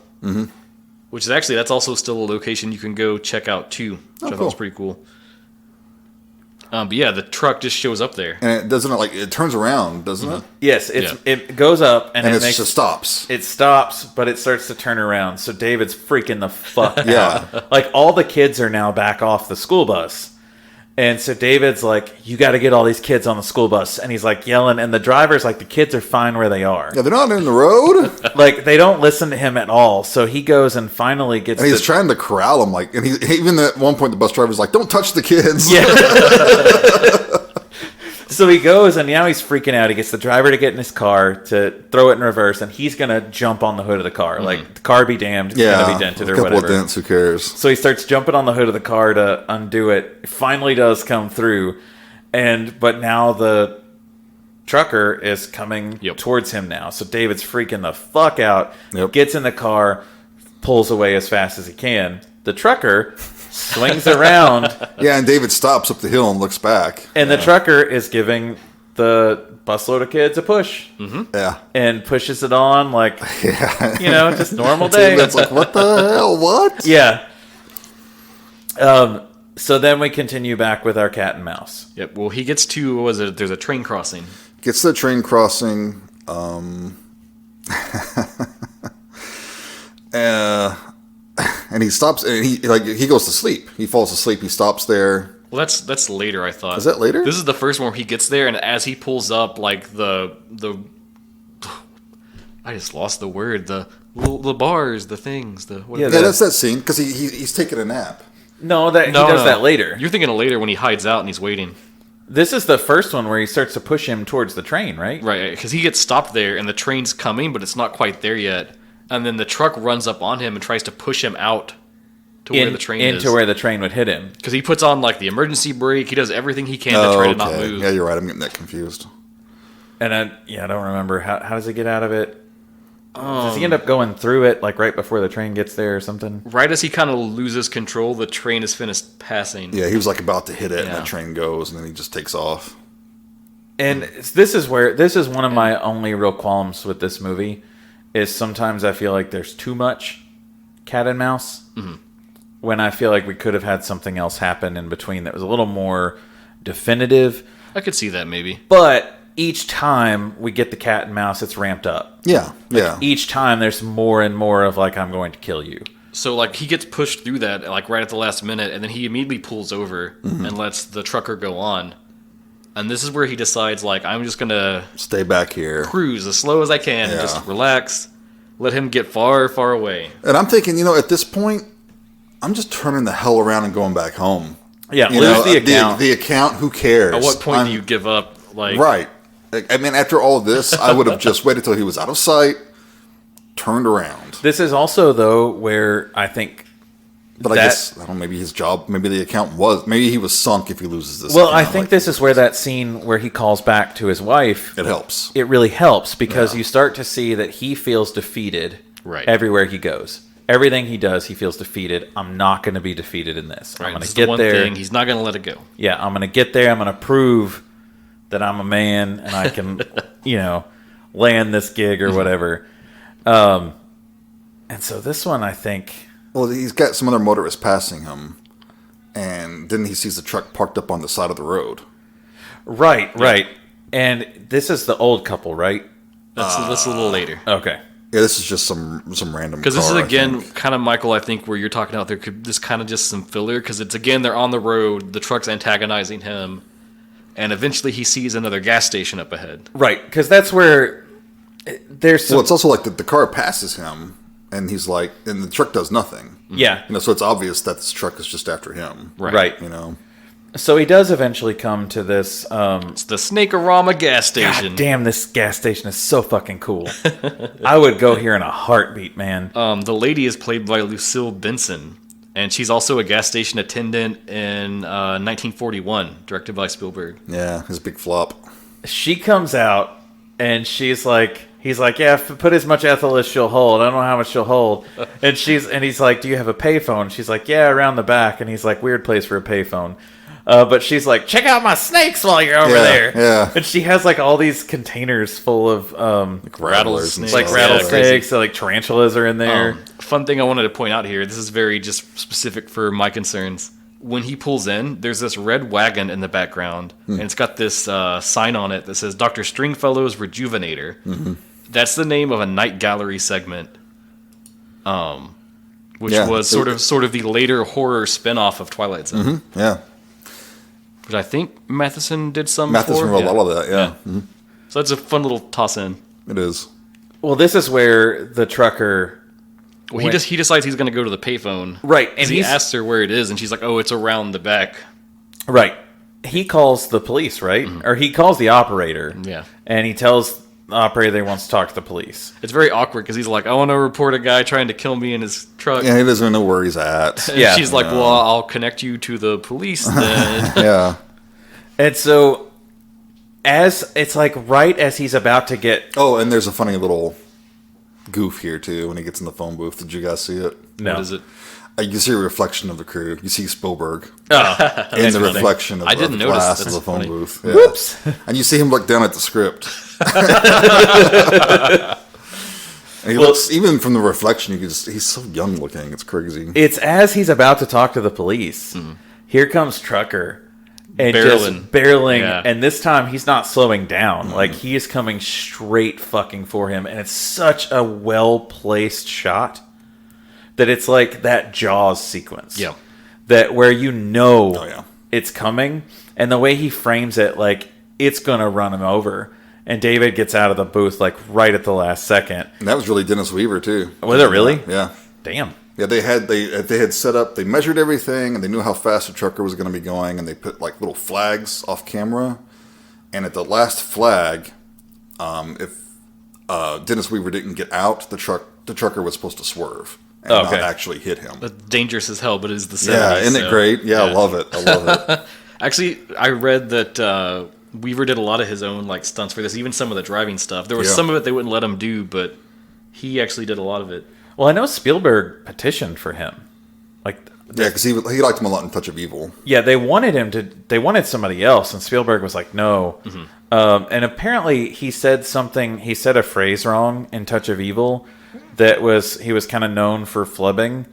Which is actually, that's also still a location you can go check out, too. Which I thought was pretty cool. But yeah, the truck just shows up there. And it turns around, doesn't it? Yes, it goes up and it just stops. It stops, but it starts to turn around. So David's freaking the fuck Yeah. out. Like, all the kids are now back off the school bus. And so David's like, you got to get all these kids on the school bus. And he's like yelling. And the driver's like, the kids are fine where they are. Yeah, they're not in the road. Like, they don't listen to him at all. So he goes and finally gets... And he's trying to corral them. Like, and even at one point, the bus driver's like, don't touch the kids. Yeah. So he goes, and now he's freaking out. He gets the driver to get in his car to throw it in reverse, and he's going to jump on the hood of the car. Like, the car be damned. It's going to be dented or whatever. A couple of dents, who cares? So he starts jumping on the hood of the car to undo it. It finally does come through. But now the trucker is coming towards him now. So David's freaking the fuck out, gets in the car, pulls away as fast as he can. The trucker swings around. Yeah, and David stops up the hill and looks back. And the trucker is giving the busload of kids a push. Yeah. And pushes it on like, just normal day. David's like, what the hell? What? Yeah. So then we continue back with our cat and mouse. Yep. Well, he gets to, there's a train crossing. Gets to the train crossing. And he stops, and he goes to sleep. He falls asleep. He stops there. Well, that's later, I thought. Is that later? This is the first one where he gets there, and as he pulls up, like the I just lost the word. The bars, the things, Yeah, that's that scene because he's taking a nap. No, he does that later. You're thinking of later when he hides out and he's waiting. This is the first one where he starts to push him towards the train, right? Right, because he gets stopped there, and the train's coming, but it's not quite there yet. And then the truck runs up on him and tries to push him out to where the train is. Into where the train would hit him. Because he puts on, like, the emergency brake. He does everything he can to try to not move. Yeah, you're right. I'm getting that confused. And I don't remember. How does he get out of it? Does he end up going through it, like, right before the train gets there or something? Right as he kind of loses control, the train is finished passing. Yeah, he was, like, about to hit it, and that train goes, and then he just takes off. And this is one of my only real qualms with this movie, is sometimes I feel like there's too much cat and mouse, when I feel like we could have had something else happen in between that was a little more definitive. I could see that, maybe. But each time we get the cat and mouse, it's ramped up. Yeah, yeah. Each time there's more and more of, like, I'm going to kill you. So, like, he gets pushed through that, like, right at the last minute, and then he immediately pulls over and lets the trucker go on. And this is where he decides, like, I'm just going to stay back here, cruise as slow as I can, and just relax, let him get far, far away. And I'm thinking, at this point, I'm just turning the hell around and going back home. Yeah, lose the account. The account, who cares? At what point do you give up? Like, right. I mean, after all this, I would have just waited till he was out of sight, turned around. This is also, though, where I think... But I guess, I don't know, maybe his job, maybe the account maybe he was sunk if he loses this. Well, I think this is where that scene where he calls back to his wife... It helps. It really helps because you start to see that he feels defeated everywhere he goes. Everything he does, he feels defeated. I'm not going to be defeated in this. I'm going to get there. Thing. He's not going to let it go. Yeah, I'm going to get there. I'm going to prove that I'm a man and I can, land this gig or whatever. And so this one, I think... Well, he's got some other motorists passing him, and then he sees the truck parked up on the side of the road. Right. And this is the old couple, right? That's a little later. Okay. Yeah, this is just some random. Because this is again kind of Michael. I think where you're talking about this kind of just some filler. Because it's again they're on the road. The truck's antagonizing him, and eventually he sees another gas station up ahead. Right. Because that's where there's some... Well, it's also like the car passes him. And he's like, and the truck does nothing. Yeah. So it's obvious that this truck is just after him. Right. So he does eventually come to this... it's the Snake-A-Rama gas station. God damn, this gas station is so fucking cool. I would go here in a heartbeat, man. The lady is played by Lucille Benson. And she's also a gas station attendant in 1941, directed by Spielberg. Yeah, his big flop. She comes out, and she's like... He's like, yeah, put as much ethyl as she'll hold. I don't know how much she'll hold. And he's like, do you have a payphone? She's like, yeah, around the back. And he's like, weird place for a payphone. But she's like, check out my snakes while you're over there. Yeah. And she has like all these containers full of rattlesnakes. Like rattlesnakes, so like tarantulas are in there. Fun thing I wanted to point out here. This is very just specific for my concerns. When he pulls in, there's this red wagon in the background, and it's got this sign on it that says Dr. Stringfellow's Rejuvenator. Mm-hmm. That's the name of a night gallery segment, which was sort of the later horror spinoff of Twilight Zone. Mm-hmm. Yeah. Which I think Matheson did some Matheson wrote a lot of that, yeah. Mm-hmm. So that's a fun little toss in. It is. Well, this is where the trucker... Well, he decides he's going to go to the payphone. Right. And he asks her where it is, and she's like, oh, it's around the back. Right. He calls the police, right? Mm-hmm. Or he calls the operator. Yeah. And he tells the operator he wants to talk to the police. It's very awkward because he's like, I want to report a guy trying to kill me in his truck. Yeah, he doesn't know where he's at. And she's like, well, I'll connect you to the police then. Yeah. And so, as it's like right as he's about to get... Oh, and there's a funny little goof here, too, when he gets in the phone booth. Did you guys see it? No. What is it? You see a reflection of the crew. You see Spielberg in the funny. Reflection of the glass of the phone booth. Yeah. Whoops. And you see him look down at the script. And he looks, even from the reflection, you can just, he's so young looking. It's crazy. It's as he's about to talk to the police. Mm-hmm. Here comes Trucker. and barreling. just barreling. Yeah. And this time he's not slowing down. Like he is coming straight fucking for him, and it's such a well placed shot that it's like that Jaws sequence. Yeah. That where you know Oh, yeah. it's coming, and the way he frames it, like it's gonna run him over. And David gets out of the booth like right at the last second. And that was really Dennis Weaver too. Was it really? Yeah. Damn. Yeah, they had set up. They measured everything, and they knew how fast the trucker was going to be going, and they put like little flags off camera. And at the last flag, if Dennis Weaver didn't get out, the trucker was supposed to swerve and not actually hit him. That's dangerous as hell, but it's the 70s. Yeah, isn't it great? Yeah, I love it. I love it. Actually, I read that Weaver did a lot of his own like stunts for this, even some of the driving stuff. There was some of it they wouldn't let him do, but he actually did a lot of it. Well, I know Spielberg petitioned for him. Like, Yeah, because he liked him a lot in Touch of Evil. yeah, they wanted somebody else, and Spielberg was like, no. And apparently he said a phrase wrong in Touch of Evil he was kind of known for flubbing.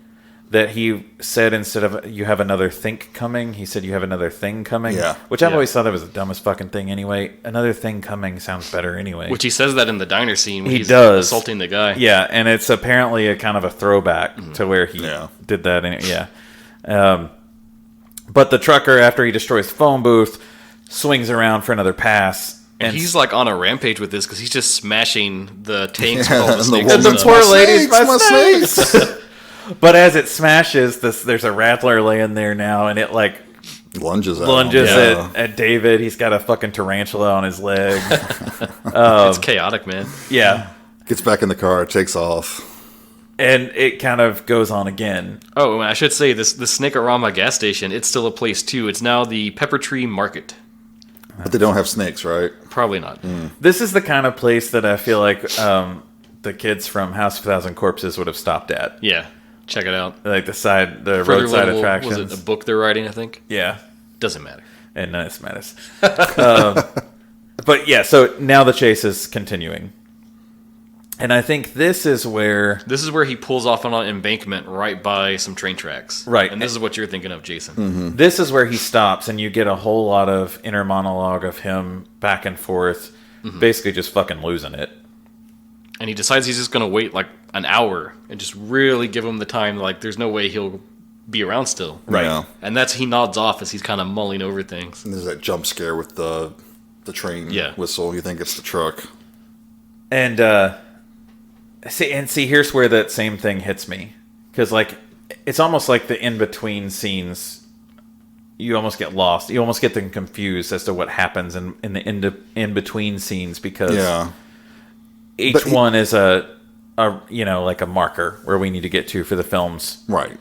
That he said instead of "you have another think coming," he said "you have another thing coming." Yeah. Which I've always thought that was the dumbest fucking thing anyway. Another thing coming sounds better anyway. Which he says that in the diner scene when He he's does. assaulting the guy. Yeah, and it's apparently a kind of a throwback to where he did that. But the trucker, after he destroys the phone booth, swings around for another pass. And he's like on a rampage with this because he's just smashing the tanks with all the and the snakes. And the and poor stuff. lady's my snakes. But as it smashes, there's a rattler laying there now, and it like Lunges at David. He's got a fucking tarantula on his leg. It's chaotic, man. Yeah. Gets back in the car, takes off. And it kind of goes on again. Oh, and I should say, the Snakerama gas station, it's still a place too. It's now the Pepper Tree Market. But they don't have snakes, right? Probably not. This is the kind of place that I feel like the kids from House of a Thousand Corpses would have stopped at. Yeah, check it out. Like the Further roadside level, attractions. Was it a book they're writing, I think? Yeah. Doesn't matter. And nice matters. But yeah, so now the chase is continuing. And I think this is where he pulls off on an embankment right by some train tracks. Right. And this is what you're thinking of, Jason. this is where he stops, and you get a whole lot of inner monologue of him back and forth, basically just fucking losing it. And he decides he's just going to wait like an hour and just really give him the time. Like, there's no way he'll be around still. Right. Yeah. And he nods off as he's kind of mulling over things. And there's that jump scare with the train whistle. You think it's the truck. And see, here's where that same thing hits me, because like it's almost like the in between scenes. You almost get lost. You almost get them confused as to what happens in the in between scenes, because each one is a like a marker where we need to get to for the film's Right.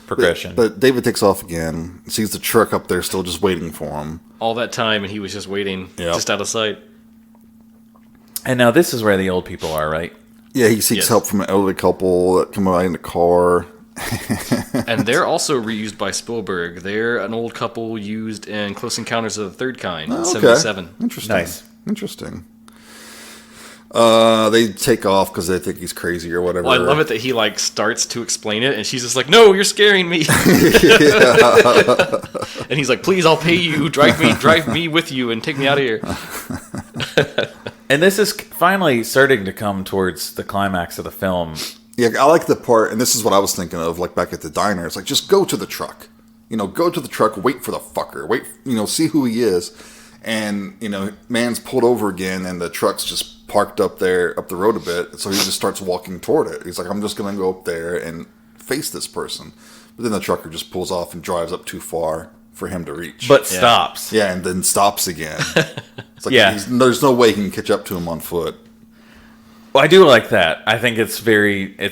progression. But David takes off again, sees the truck up there still just waiting for him. All that time, and he was just waiting, just out of sight. And now this is where the old people are, right? Yeah, he seeks help from an elderly couple that come out in the car. And they're also reused by Spielberg. They're an old couple used in Close Encounters of the Third Kind in 77. Interesting. Nice. Interesting. They take off because they think he's crazy or whatever. Well, I love it that he like starts to explain it, and she's just like, "No, you're scaring me." And he's like, "Please, I'll pay you. Drive me with you, and take me out of here." And this is finally starting to come towards the climax of the film. Yeah, I like the part, and this is what I was thinking of, like back at the diner. It's like, just go to the truck. Go to the truck, wait for the fucker. Wait, see who he is. And, man's pulled over again, and the truck's just parked up the road a bit. So he just starts walking toward it. He's like, I'm just going to go up there and face this person. But then the trucker just pulls off and drives up too far for him to reach. But stops. Yeah, and then stops again. It's like, there's no way he can catch up to him on foot. Well, I do like that. I think it's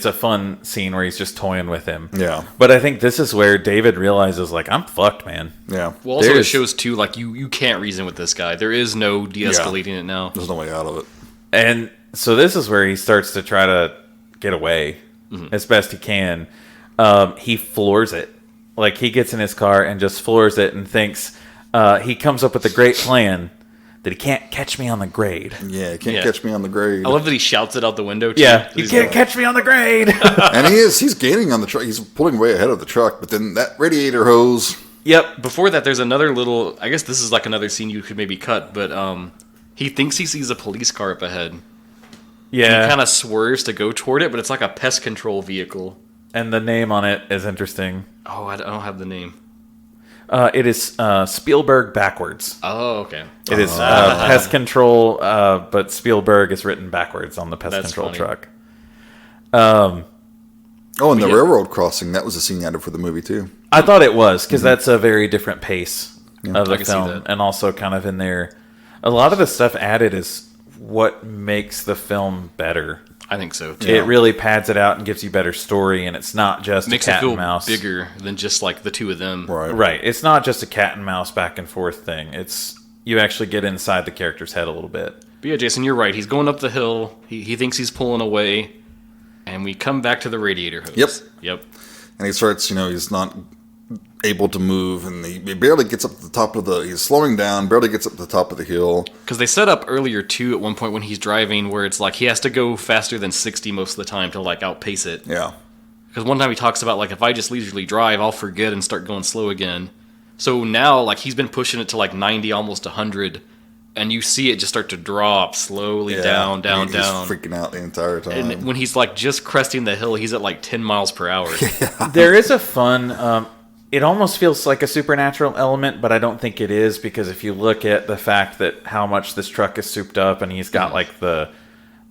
a fun scene where he's just toying with him. Yeah. But I think this is where David realizes, like, I'm fucked, man. Yeah. Well, also it shows too, like you can't reason with this guy. There is no de-escalating it now. There's no way out of it. And so this is where he starts to try to get away as best he can. He floors it. Like, he gets in his car and just floors it and thinks he comes up with a great plan that he can't catch me on the grade. Yeah, he can't catch me on the grade. I love that he shouts it out the window, too. Yeah, you can't catch me on the grade. And he's gaining on the truck. He's pulling way ahead of the truck, but then that radiator hose Yep. Before that, there's another little. I guess this is like another scene you could maybe cut, but he thinks he sees a police car up ahead. Yeah. And he kind of swerves to go toward it, but it's like a pest control vehicle. And the name on it is interesting. Oh, I don't have the name. It is Spielberg backwards. Oh, okay. It is pest control, but Spielberg is written backwards on the pest That's control funny. truck. Oh, and the railroad crossing, that was a scene added for the movie, too. I thought it was, because that's a very different pace of the I can see film. that. And also kind of in there. A lot of the stuff added is what makes the film better. I think so, too. It really pads it out and gives you better story, and it's not just Makes a it cat feel and mouse. bigger than just like the two of them. Right. It's not just a cat and mouse back and forth thing. It's you actually get inside the character's head a little bit. But yeah, Jason, you're right. He's going up the hill. He thinks he's pulling away. And we come back to the radiator hose. Yep. And he starts, he's not able to move, and he barely gets up to the top of he's slowing down, barely gets up to the top of the hill. Because they set up earlier, too, at one point when he's driving, where it's like he has to go faster than 60 most of the time to, like, outpace it. Yeah. Because one time he talks about, like, if I just leisurely drive, I'll forget and start going slow again. So now, like, he's been pushing it to, like, 90, almost 100, and you see it just start to drop slowly down. He's freaking out the entire time. And when he's, like, just cresting the hill, he's at, like, 10 miles per hour. There is a fun... it almost feels like a supernatural element, but I don't think it is, because if you look at the fact that how much this truck is souped up, and he's got like the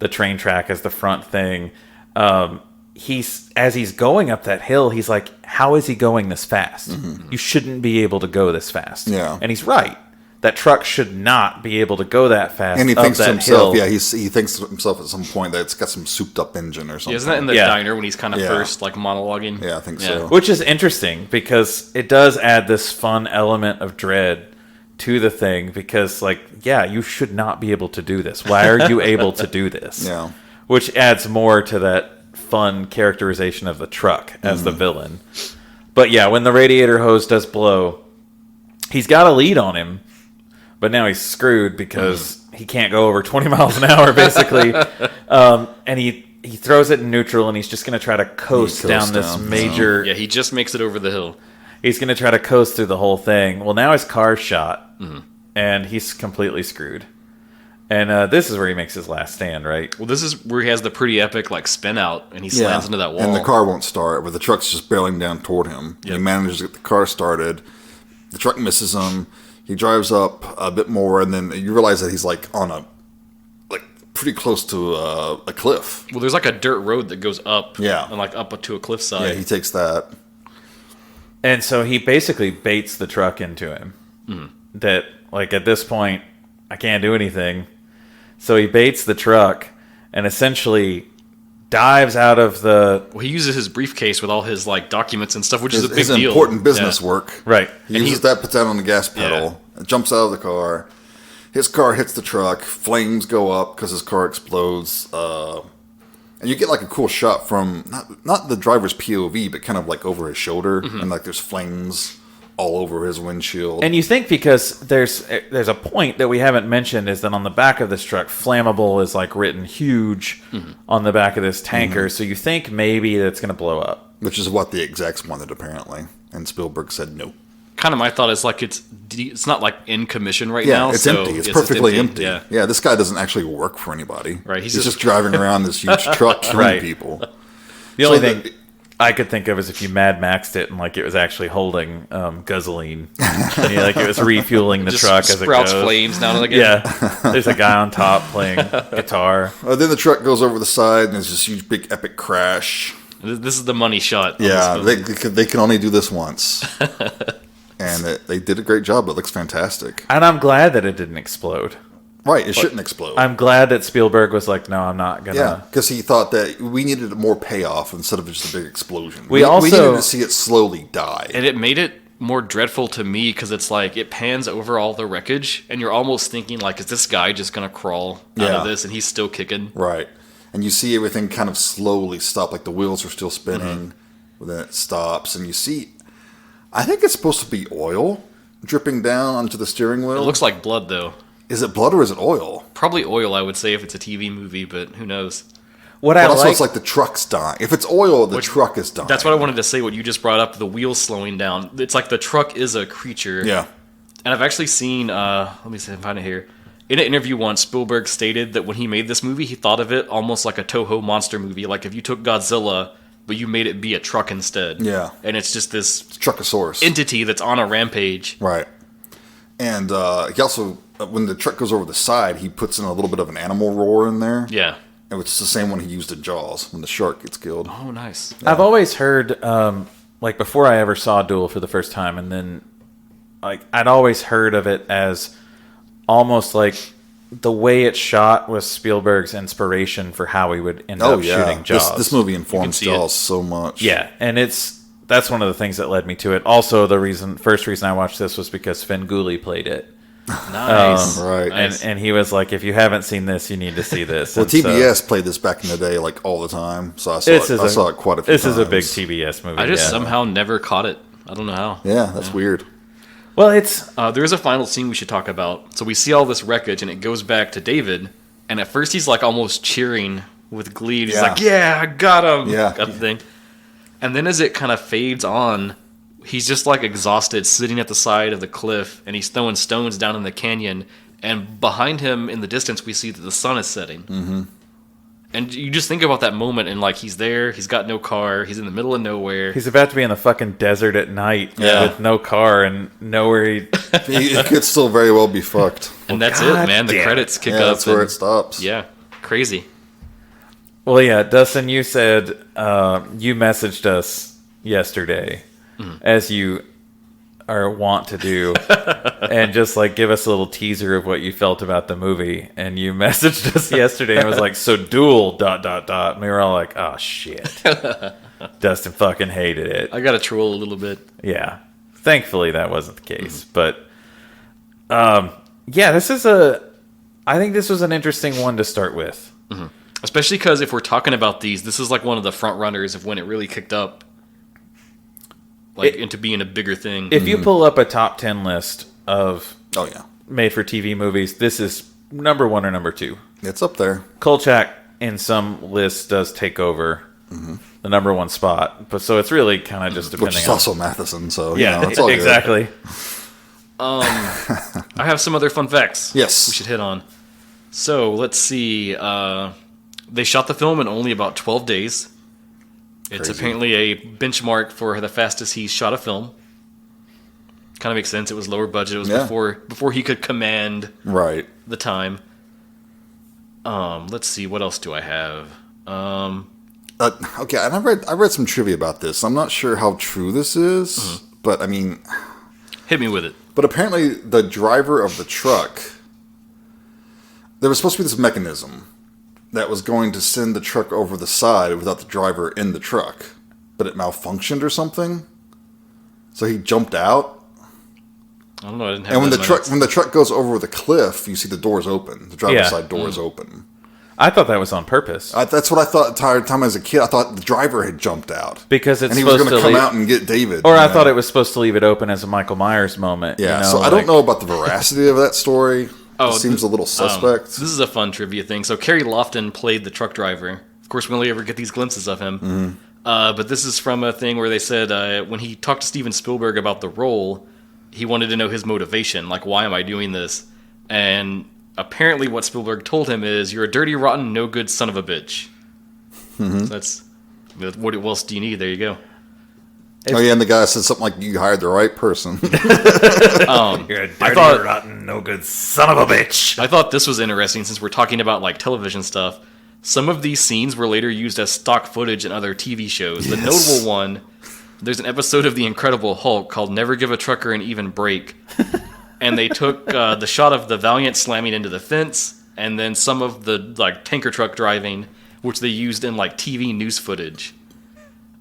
train track as the front thing, as he's going up that hill, he's like, how is he going this fast? You shouldn't be able to go this fast. Yeah. And he's right. That truck should not be able to go that fast. And he up thinks to that himself, hill. he thinks to himself at some point that it's got some souped up engine or something. Isn't that in the Yeah. diner when he's kind of first, like, monologuing? Yeah, I think so. Which is interesting, because it does add this fun element of dread to the thing, because, like, yeah, you should not be able to do this. Why are you able to do this? Yeah. Which adds more to that fun characterization of the truck as the villain. But yeah, when the radiator hose does blow, he's got a lead on him, but now he's screwed because he can't go over 20 miles an hour, basically. And he throws it in neutral, and he's just going to try to coast down this major... Yeah, he just makes it over the hill. He's going to try to coast through the whole thing. Well, now his car's shot, and he's completely screwed. And this is where he makes his last stand, right? Well, this is where he has the pretty epic, like, spin out, and he slams into that wall. And the car won't start, but the truck's just barreling down toward him. Yep. He manages to get the car started. The truck misses him. He drives up a bit more, and then you realize that he's like on pretty close to a cliff. Well, there's like a dirt road that goes up, Yeah. and like up to a cliffside. Yeah, he takes that. And so he basically baits the truck into him. That, like, at this point, I can't do anything. So he baits the truck and essentially dives out of the... Well, he uses his briefcase with all his like documents and stuff, which is a big His deal. important business Yeah. work. Right. He uses that, puts that on the gas pedal, and jumps out of the car. His car hits the truck. Flames go up because his car explodes. And you get like a cool shot from not the driver's POV, but kind of like over his shoulder, and like there's flames all over his windshield. And you think, because there's a point that we haven't mentioned, is that on the back of this truck, flammable is like written huge on the back of this tanker. So you think maybe that's going to blow up. Which is what the execs wanted, apparently. And Spielberg said no. Kind of my thought is like it's not like in commission right Yeah, now. it's so empty. It's perfectly empty. Yeah. This guy doesn't actually work for anybody. Right, He's just driving around this huge truck killing Right. people. The only thing I could think of is if you Mad Maxed it and like it was actually holding gasoline, and it was refueling the Just truck as it sprouts goes. flames now and again. Yeah, there's a guy on top playing guitar. Then the truck goes over the side, and there's this huge, big, epic crash. This is the money shot. on Yeah, this movie. they can only do this once. And they did a great job. It looks fantastic. And I'm glad that it didn't explode. Right, it shouldn't explode. I'm glad that Spielberg was like, no, I'm not gonna. Yeah, because he thought that we needed more payoff instead of just a big explosion. We we also- needed to see it slowly die. And it made it more dreadful to me because it's like it pans over all the wreckage, and you're almost thinking like, is this guy just gonna crawl out Yeah. of this? And he's still kicking. Right. And you see everything kind of slowly stop, like the wheels are still spinning, but then it stops, and you see, I think it's supposed to be oil dripping down onto the steering wheel. It looks like blood though. Is it blood or is it oil? Probably oil, I would say, if it's a TV movie, but who knows? What But I also, like, it's like the truck's dying. If it's oil, the truck is dying. That's what I wanted to say, what you just brought up, the wheels slowing down. It's like the truck is a creature. Yeah. And I've actually seen, let me see if I can find it here. In an interview once, Spielberg stated that when he made this movie, he thought of it almost like a Toho monster movie. Like if you took Godzilla, but you made it be a truck instead. Yeah. And it's just this It's Truckosaurus. entity that's on a rampage. Right. And he also, when the truck goes over the side, he puts in a little bit of an animal roar in there. Yeah. And it's the same one he used in Jaws when the shark gets killed. Oh, nice. I've always heard, like before I ever saw Duel for the first time, and then like I'd always heard of it as almost like the way it's shot was Spielberg's inspiration for how he would end up shooting Jaws. This movie informs see Jaws so much. Yeah, and that's one of the things that led me to it. Also, first reason I watched this was because Finn Gooley played it. Nice. Right. Nice. And he was like, if you haven't seen this, you need to see this. Well, And so- TBS played this back in the day, like all the time. So I saw it quite a few times. This is a big TBS movie. I just yeah. somehow never caught it. I don't know how. Yeah, that's weird. Well, it's There is a final scene we should talk about. So we see all this wreckage, and it goes back to David. And at first, he's like almost cheering with glee. He's Yeah. like, "Yeah, I got him!" Yeah. Got the thing. And then as it kind of fades on, he's just like exhausted, sitting at the side of the cliff, and he's throwing stones down in the canyon. And behind him, in the distance, we see that the sun is setting. Mm-hmm. And you just think about that moment, and like he's there, he's got no car, he's in the middle of nowhere. he's about to be in the fucking desert at night Yeah. with no car and nowhere. It could still very well be fucked. And that's God it, man. The damn it. credits kick Yeah, up. that's where and- it stops. Yeah, crazy. Well, yeah, Dustin, you said you messaged us yesterday, as you are wont to do, and just like give us a little teaser of what you felt about the movie. And you messaged us yesterday and was like, "So Duel ... And we were all like, "Oh shit." Dustin fucking hated it. I got to troll a little bit. Yeah. Thankfully that wasn't the case. But yeah, I think this was an interesting one to start with. Especially because if we're talking about these, this is like one of the front runners of when it really kicked up, like into being a bigger thing. If you pull up a top 10 list of Oh, yeah. made-for-TV movies, this is number 1 or number 2. It's up there. Kolchak, in some lists, does take over the number 1 spot. But so it's really kind of just Which depending is on... also Matheson, so, Yeah, it's all good. exactly. I have some other fun facts. Yes. we should hit on. So let's see. They shot the film in only about 12 days. It's Crazy. apparently a benchmark for the fastest he's shot a film. Kind of makes sense. It was lower budget. It was Yeah. before he could command Right. the time. Let's see. What else do I have? Okay, and I read some trivia about this. I'm not sure how true this is, but I mean, Hit me with it. but apparently the driver of the truck, there was supposed to be this mechanism that was going to send the truck over the side without the driver in the truck, but it malfunctioned or something. So he jumped out, I don't know. I didn't have. and when that the in my truck notes. when the truck goes over the cliff, you see the doors open. The driver's Yeah. side door is open. I thought that was on purpose. That's what I thought the entire time as a kid. I thought the driver had jumped out Because it's and he was supposed going to to come leave... out and get David. Or you I know? thought it was supposed to leave it open as a Michael Myers moment. Yeah, you know, so I like- don't know about the veracity of that story. Oh, It seems a little suspect. This is a fun trivia thing. So Kerry Lofton played the truck driver. Of course, we only ever get these glimpses of him. But this is from a thing where they said when he talked to Steven Spielberg about the role, he wanted to know his motivation. Like, why am I doing this? And apparently what Spielberg told him is, you're a dirty, rotten, no good son of a bitch. So that's... What else do you need? There you go. Oh yeah, and the guy said something like, "You hired the right person." You're a dirty, thought- rotten, no good son of a bitch. I thought this was interesting since we're talking about like television stuff. Some of these scenes were later used as stock footage in other TV shows. The notable one, there's an episode of The Incredible Hulk called Never Give a Trucker an Even Break. And they took the shot of the Valiant slamming into the fence and then some of the like tanker truck driving, which they used in like TV news footage.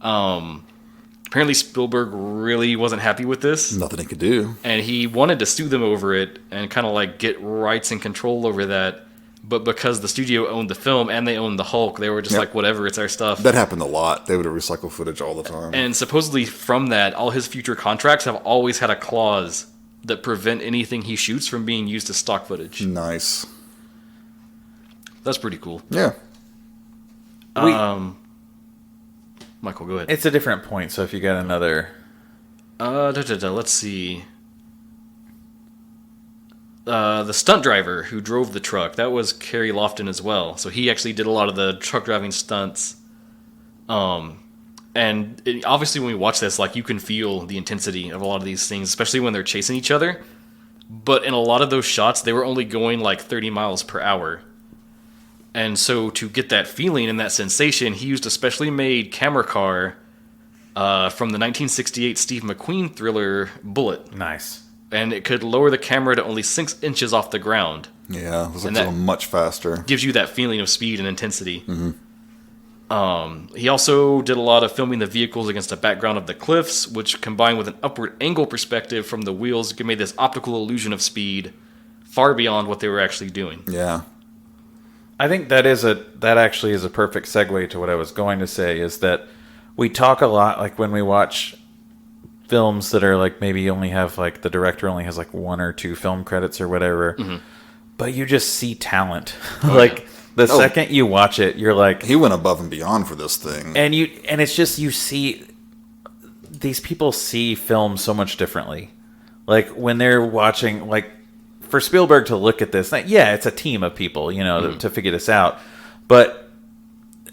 Apparently Spielberg really wasn't happy with this. Nothing he could do. And he wanted to sue them over it and kind of like get rights and control over that. But because the studio owned the film and they owned the Hulk, they were just Yep. like, whatever, it's our stuff. That happened a lot. They would recycle footage all the time. And supposedly from that, all his future contracts have always had a clause that prevent anything he shoots from being used as stock footage. Nice. That's pretty cool. Yeah. Michael, go ahead. It's a different point, so if you got another... Let's see. The stunt driver who drove the truck, that was Kerry Lofton as well. So he actually did a lot of the truck driving stunts. Obviously when we watch this, like, you can feel the intensity of a lot of these things, especially when they're chasing each other. But in a lot of those shots, they were only going like 30 miles per hour. And so to get that feeling and that sensation, he used a specially made camera car from the 1968 Steve McQueen thriller Bullet. Nice. And it could lower the camera to only 6 inches off the ground. Yeah, it was like much faster. Gives you that feeling of speed and intensity. Mm-hmm. He also did a lot of filming the vehicles against a background of the cliffs, which combined with an upward angle perspective from the wheels made this optical illusion of speed far beyond what they were actually doing. Yeah. I think that actually is a perfect segue to what I was going to say, is that we talk a lot, like when we watch films that are like maybe only have like the director only has like 1 or 2 film credits or whatever, but you just see talent. Like the second you watch it, you're like, he went above and beyond for this thing. And it's just, you see these people see film so much differently. Like when they're watching, like, for Spielberg to look at this, yeah, it's a team of people, to figure this out. But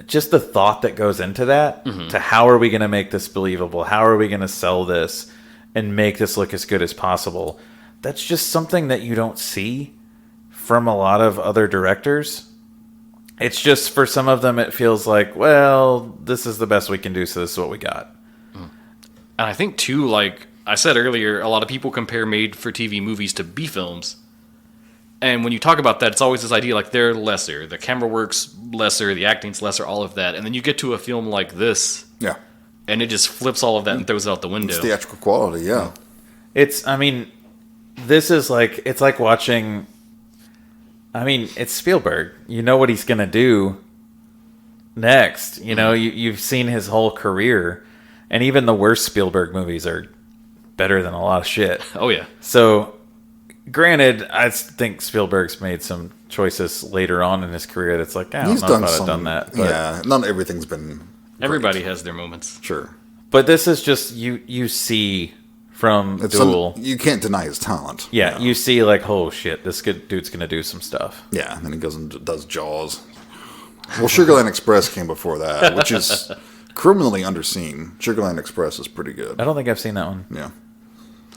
just the thought that goes into that, to how are we going to make this believable? How are we going to sell this and make this look as good as possible? That's just something that you don't see from a lot of other directors. It's just, for some of them, it feels like, well, this is the best we can do, so this is what we got. And I think, too, like I said earlier, a lot of people compare made-for-TV movies to B films. And when you talk about that, it's always this idea like they're lesser. The camera work's lesser, the acting's lesser, all of that. And then you get to a film like this, and it just flips all of that and throws it out the window. It's theatrical quality, yeah. This is like, it's like watching, it's Spielberg. You know what he's going to do next. You've seen his whole career. And even the worst Spielberg movies are better than a lot of shit. Oh, yeah. So... Granted, I think Spielberg's made some choices later on in his career that's like, I don't know if I'd have done that. But yeah, not everything's been great. Everybody has their moments. Sure. But this is just, you see from Duel. You can't deny his talent. Yeah, you see like, oh shit, this dude's going to do some stuff. Yeah, and then he goes and does Jaws. Well, Sugarland Express came before that, which is criminally underseen. Sugarland Express is pretty good. I don't think I've seen that one. Yeah.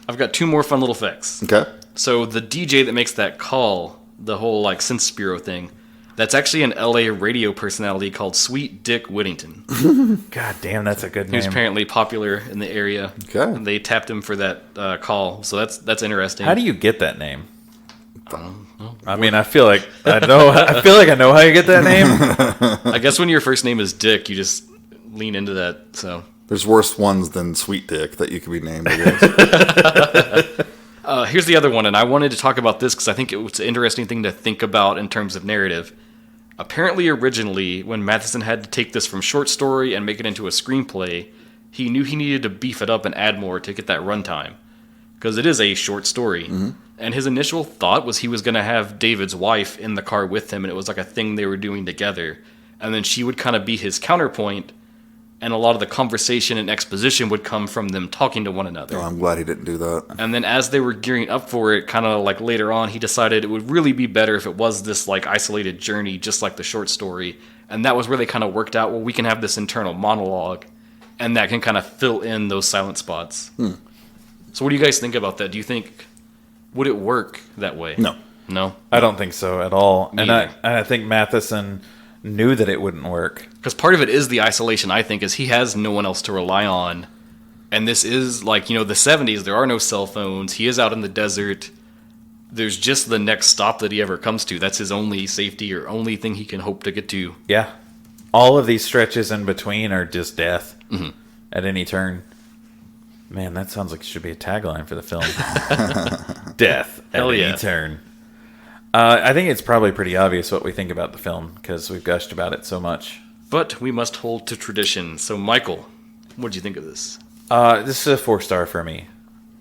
I've got 2 more fun little facts. Okay. So the DJ that makes that call, the whole like Synth Bureau thing, that's actually an LA radio personality called Sweet Dick Whittington. God damn, that's a good name. He was apparently popular in the area. Okay. And they tapped him for that call, so that's interesting. How do you get that name? I feel like I know how you get that name. I guess when your first name is Dick, you just lean into that. So there's worse ones than Sweet Dick that you could be named, I guess. Here's the other one, and I wanted to talk about this because I think it's an interesting thing to think about in terms of narrative. Apparently, originally, when Matheson had to take this from short story and make it into a screenplay, he knew he needed to beef it up and add more to get that runtime. Because it is a short story. Mm-hmm. And his initial thought was he was going to have David's wife in the car with him, and it was like a thing they were doing together. And then she would kind of be his counterpoint, and a lot of the conversation and exposition would come from them talking to one another. Oh, I'm glad he didn't do that. And then as they were gearing up for it, kind of like later on, he decided it would really be better if it was this like isolated journey, just like the short story. And that was where they kind of worked out, well, we can have this internal monologue, and that can kind of fill in those silent spots. So what do you guys think about that? Do you think, would it work that way? No. No? I don't think so at all. And I think Matheson knew that it wouldn't work. Because part of it is the isolation, I think, is he has no one else to rely on. And this is like, the 70s, there are no cell phones. He is out in the desert. There's just the next stop that he ever comes to. That's his only safety or only thing he can hope to get to. Yeah. All of these stretches in between are just death at any turn. Man, that sounds like it should be a tagline for the film. Death at any turn. I think it's probably pretty obvious what we think about the film because we've gushed about it so much. But we must hold to tradition. So, Michael, what did you think of this? This is a 4-star for me.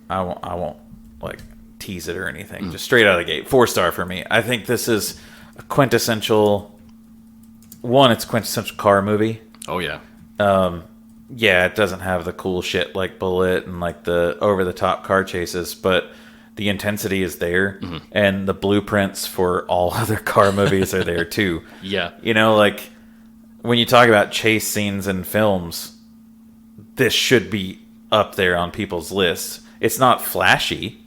I won't like tease it or anything. Just straight out of the gate, 4-star for me. I think this is a quintessential one, it's a quintessential car movie. Oh yeah. Yeah, it doesn't have the cool shit like Bullet and like the over-the-top car chases, but the intensity is there, and the blueprints for all other car movies are there too. Yeah. You know, like when you talk about chase scenes in films, this should be up there on people's lists. It's not flashy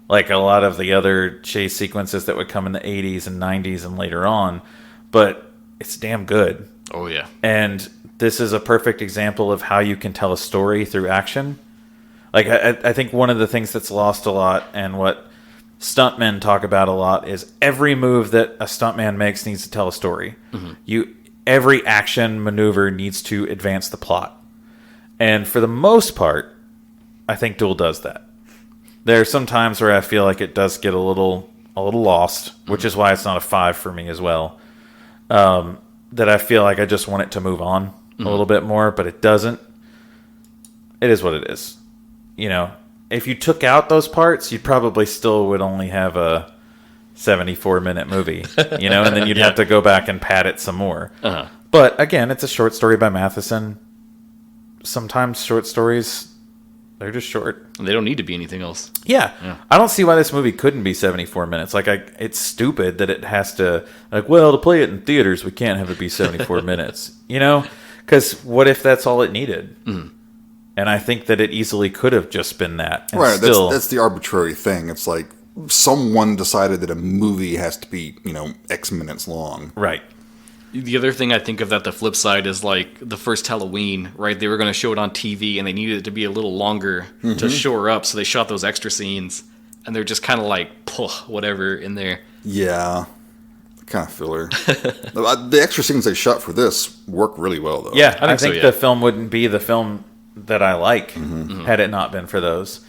like a lot of the other chase sequences that would come in the 80s and 90s and later on, but it's damn good. Oh yeah. And this is a perfect example of how you can tell a story through action. Like, I think one of the things that's lost a lot, and what stuntmen talk about a lot, is every move that a stuntman makes needs to tell a story. Every action maneuver needs to advance the plot. And for the most part, I think Duel does that. There are some times where I feel like it does get a little lost, which is why it's not a 5 for me as well. That I feel like I just want it to move on a little bit more, but it doesn't. It is what it is. You know, if you took out those parts, you probably still would only have a 74-minute movie, you know, and then you'd have to go back and pad it some more. But again, it's a short story by Matheson. Sometimes short stories, they're just short. They don't need to be anything else. Yeah. I don't see why this movie couldn't be 74 minutes. Like, it's stupid that it has to, like, well, to play it in theaters, we can't have it be 74 minutes, you know? Because what if that's all it needed? And I think that it easily could have just been that. And Right, still, that's the arbitrary thing. It's like someone decided that a movie has to be, X minutes long. right. The other thing I think of that the flip side is like the first Halloween, right? They were going to show it on TV and they needed it to be a little longer to shore up, so they shot those extra scenes and they're just kind of like, whatever in there. Yeah. Kind of filler. The extra scenes they shot for this work really well, though. Yeah, I think think so, yeah. the film wouldn't be the film that I like had it not been for those.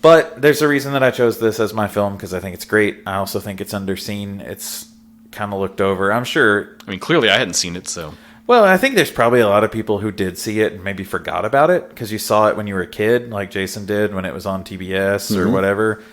But there's a reason that I chose this as my film, because I think it's great. I also think it's underseen. It's kind of looked over. I'm sure. I mean, clearly I hadn't seen it, so. Well, I think there's probably a lot of people who did see it and maybe forgot about it because you saw it when you were a kid, like Jason did when it was on TBS or whatever,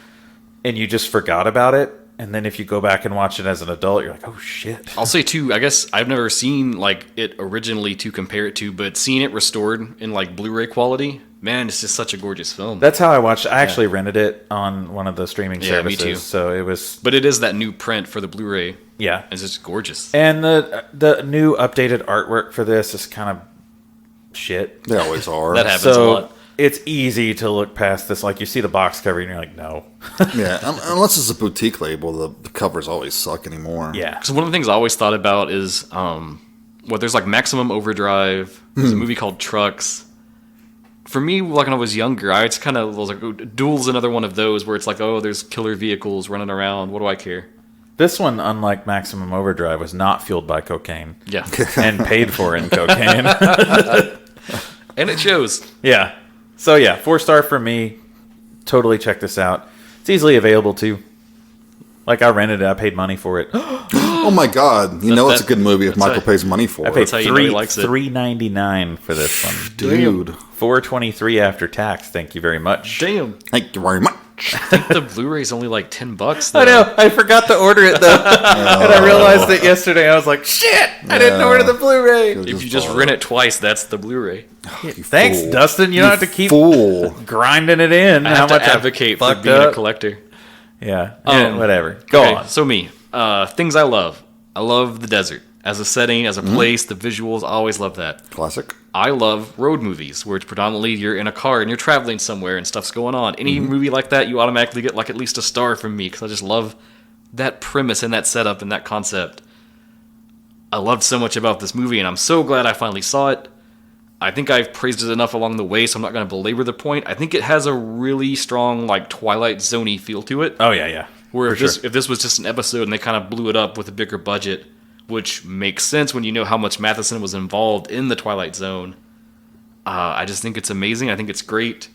and you just forgot about it. And then if you go back and watch it as an adult, you're like, oh, shit. I'll say, too, I guess I've never seen like it originally to compare it to, but seeing it restored in like Blu-ray quality, man, it's just such a gorgeous film. That's how I watched it. I actually rented it on one of the streaming Yeah, me services. too. So it was... But it is that new print for the Blu-ray. Yeah. It's just gorgeous. And the new updated artwork for this is kind of shit. They always are. That happens a So lot. it's easy to look past this. Like, you see the box cover and you're like, no. Yeah, unless it's a boutique label, the covers always suck anymore. Yeah. So one of the things I always thought about is, there's like Maximum Overdrive. There's a movie called Trucks. For me, like when I was younger, I just kind of was like, Duel's another one of those where it's like, oh, there's killer vehicles running around. What do I care? This one, unlike Maximum Overdrive, was not fueled by cocaine. Yeah. And paid for in cocaine. And it shows. Yeah. So yeah, 4-star for me. Totally check this out. It's easily available too. Like, I rented it. I paid money for it. Oh my God! You know it's a good movie if Michael pays money for I it. paid That's how you know he likes it. $3.99 for this one. Dude, $4.23 after tax. Thank you very much. Damn. thank you very much. I think the Blu-ray's only like $10. Though. I know. I forgot to order it though, and I realized it yesterday. I was like, "Shit! I didn't order the Blu-ray." If you just rent it twice, that's the Blu-ray. Thanks, fool. Dustin. You don't have to keep Fool. I grinding it in. have to advocate for fucked being up. a collector. Yeah. Whatever. Go Okay, on. So me, things I love. I love the desert as a setting, as a place, the visuals. I always love that. Classic. I love road movies where it's predominantly you're in a car and you're traveling somewhere and stuff's going on. Any movie like that, you automatically get like at least a star from me because I just love that premise and that setup and that concept. I loved so much about this movie and I'm so glad I finally saw it. I think I've praised it enough along the way, so I'm not going to belabor the point. I think it has a really strong like Twilight Zone-y feel to it. Oh yeah. Where For if this was just an episode and they kind of blew it up with a bigger budget, which makes sense when you know how much Matheson was involved in the Twilight Zone. I just think it's amazing. I think it's great.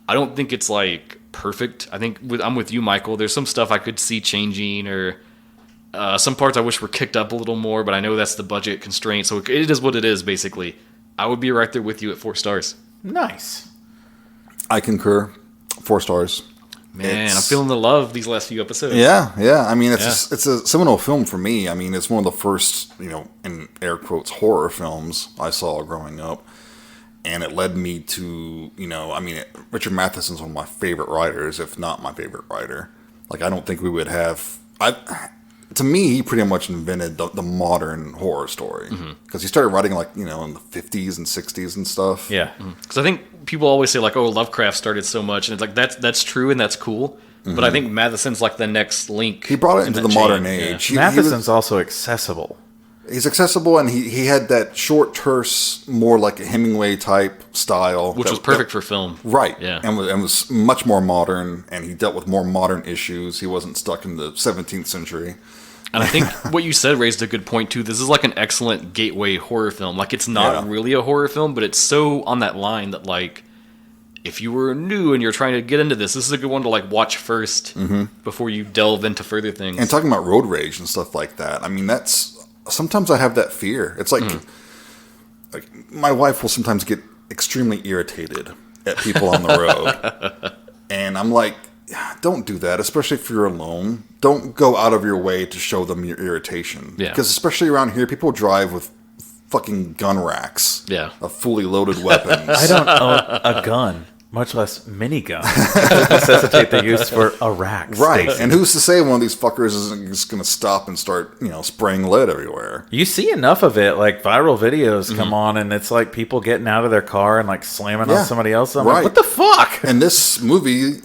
I don't think it's like perfect. I think I'm with you, Michael. There's some stuff I could see changing, or some parts I wish were kicked up a little more. But I know that's the budget constraint, so it is what it is. Basically, I would be right there with you at 4 stars. Nice. I concur. 4 stars. Man, I'm feeling the love these last few episodes. Yeah. I mean, it's a seminal film for me. I mean, it's one of the first, in air quotes, horror films I saw growing up. And it led me to, Richard Matheson's one of my favorite writers, if not my favorite writer. Like, I don't think we would have... To me, he pretty much invented the modern horror story. Because he started writing, in the 50s and 60s and stuff. Yeah. Because I think people always say, Lovecraft started so much. And it's like, that's true and that's cool. But I think Matheson's like the next link. He brought it into the modern age. Yeah. Matheson's also accessible. He's accessible, and he had that short, terse, more like a Hemingway type style, which was perfect for film, right? Yeah, and was much more modern, and he dealt with more modern issues. He wasn't stuck in the 17th century. And I think what you said raised a good point too. This is like an excellent gateway horror film. Like, it's not really a horror film, but it's so on that line that, like, if you were new and you're trying to get into this is a good one to watch first before you delve into further things. And talking about road rage and stuff like that, I mean, sometimes I have that fear. It's like my wife will sometimes get extremely irritated at people on the road. And I'm like, don't do that, especially if you're alone. Don't go out of your way to show them your irritation. Yeah. Because especially around here, people drive with fucking gun racks of fully loaded weapons. I don't own a gun, much less minigun, to necessitate the use for a rack. Right. Station. And who's to say one of these fuckers isn't just going to stop and start, spraying lead everywhere? You see enough of it, like viral videos come on, and it's like people getting out of their car and slamming on somebody else. I'm like, what the fuck? And this movie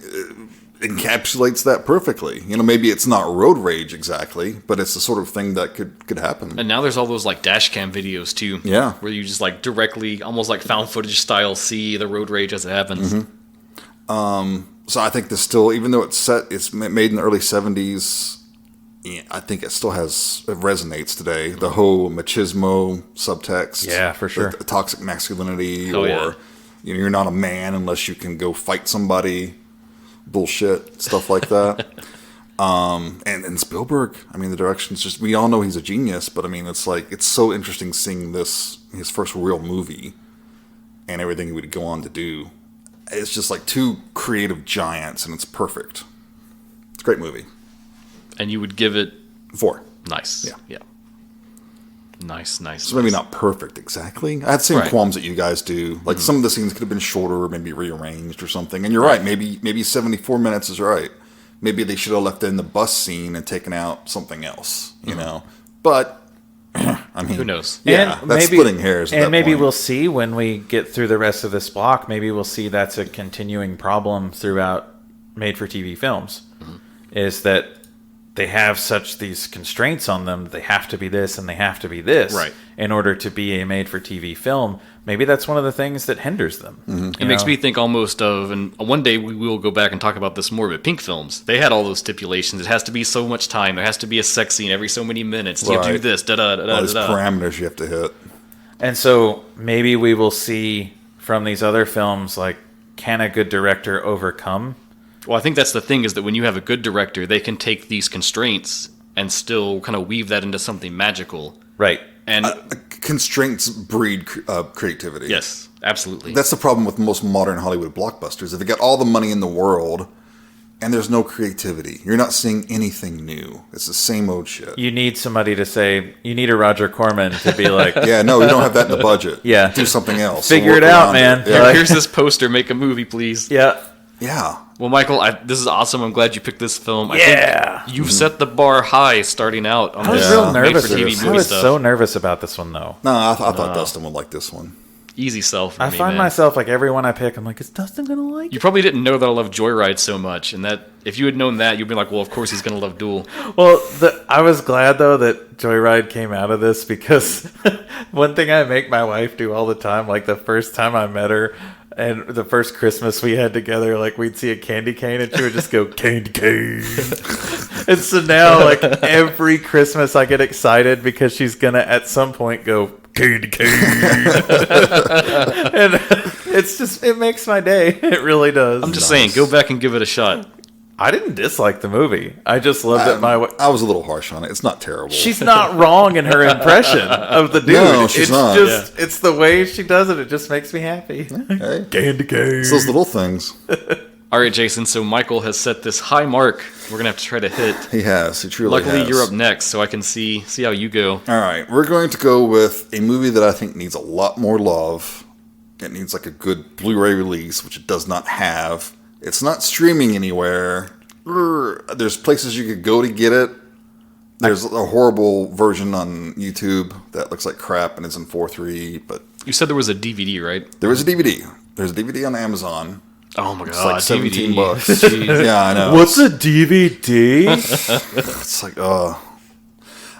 encapsulates that perfectly. Maybe it's not road rage exactly, but it's the sort of thing that could happen. And now there's all those dash cam videos too. Yeah. Where you just directly, almost like found footage style, see the road rage as it happens. So I think this still, even though it's made in the early 70s, I think it resonates today. The whole machismo subtext. Yeah, for sure. The toxic masculinity, or you're not a man unless you can go fight somebody. Bullshit, stuff like that. And Spielberg, I mean, the direction's just, we all know he's a genius, but I mean, it's so interesting seeing his first real movie and everything he would go on to do. It's just two creative giants, and it's perfect. It's a great movie. And you would give it 4. Nice. Yeah. Nice. So maybe not perfect exactly. I had the same qualms that you guys do. Some of the scenes could have been shorter, or maybe rearranged or something. And you're right. Maybe 74 minutes is right. Maybe they should have left in the bus scene and taken out something else. You know, but I mean, who knows? Yeah, and that's splitting hairs. And maybe point. we'll see when we get through the rest of this block. Maybe we'll see that's a continuing problem throughout made-for-TV films. Is that they have these constraints on them. They have to be this and they have to be this in order to be a made-for-TV film. Maybe that's one of the things that hinders them. It makes me think almost of, and one day we will go back and talk about this more, but Pink films, they had all those stipulations. It has to be so much time. There has to be a sex scene every so many minutes. You have to do this, all these parameters you have to hit. And so maybe we will see from these other films, can a good director overcome? Well, I think that's the thing, is that when you have a good director, they can take these constraints and still kind of weave that into something magical. Right. And constraints breed creativity. Yes, absolutely. That's the problem with most modern Hollywood blockbusters. If they got all the money in the world and there's no creativity, you're not seeing anything new. It's the same old shit. You need somebody to say, you need a Roger Corman to be like... yeah, no, we don't have that in the budget. Yeah. Do something else. Figure it out, man. Yeah. Here's this poster, make a movie, please. Yeah. Yeah. Well, Michael, this is awesome. I'm glad you picked this film. I think you've Mm-hmm. set the bar high starting out on I was this real nervous. made-for-TV I movie was stuff. so nervous about this one, though. No, I thought Dustin would like this one. Easy sell for I me, find man. myself, everyone I pick, I'm like, is Dustin going to like it? You probably didn't know that I love Joyride so much, and that if you had known that, you'd be like, well, of course he's going to love Duel. Well, I was glad, though, that Joyride came out of this, because one thing I make my wife do all the time, the first time I met her, and the first Christmas we had together, we'd see a candy cane, and she would just go, candy cane. And so now, every Christmas I get excited because she's going to, at some point, go, candy cane. And it makes my day. It really does. I'm just saying, go back and give it a shot. I didn't dislike the movie. I just loved it my way. I was a little harsh on it. It's not terrible. She's not wrong in her impression of the dude. No, she's not. It's the way she does it. It just makes me happy. Hey, Candy cane. it's those little things. All right, Jason. So Michael has set this high mark. We're gonna have to try to hit. He has. He truly has. Luckily, you're up next, so I can see how you go. All right, we're going to go with a movie that I think needs a lot more love. It needs like a good Blu-ray release, which it does not have. It's not streaming anywhere. There's places you could go to get it. There's a horrible version on YouTube that looks like crap and is in 4:3. But You said there was a DVD, right? there is a DVD. There's a DVD on Amazon. Oh my It's god, like 17 DVD. bucks. Jeez. Yeah, I know. What's a DVD? It's like,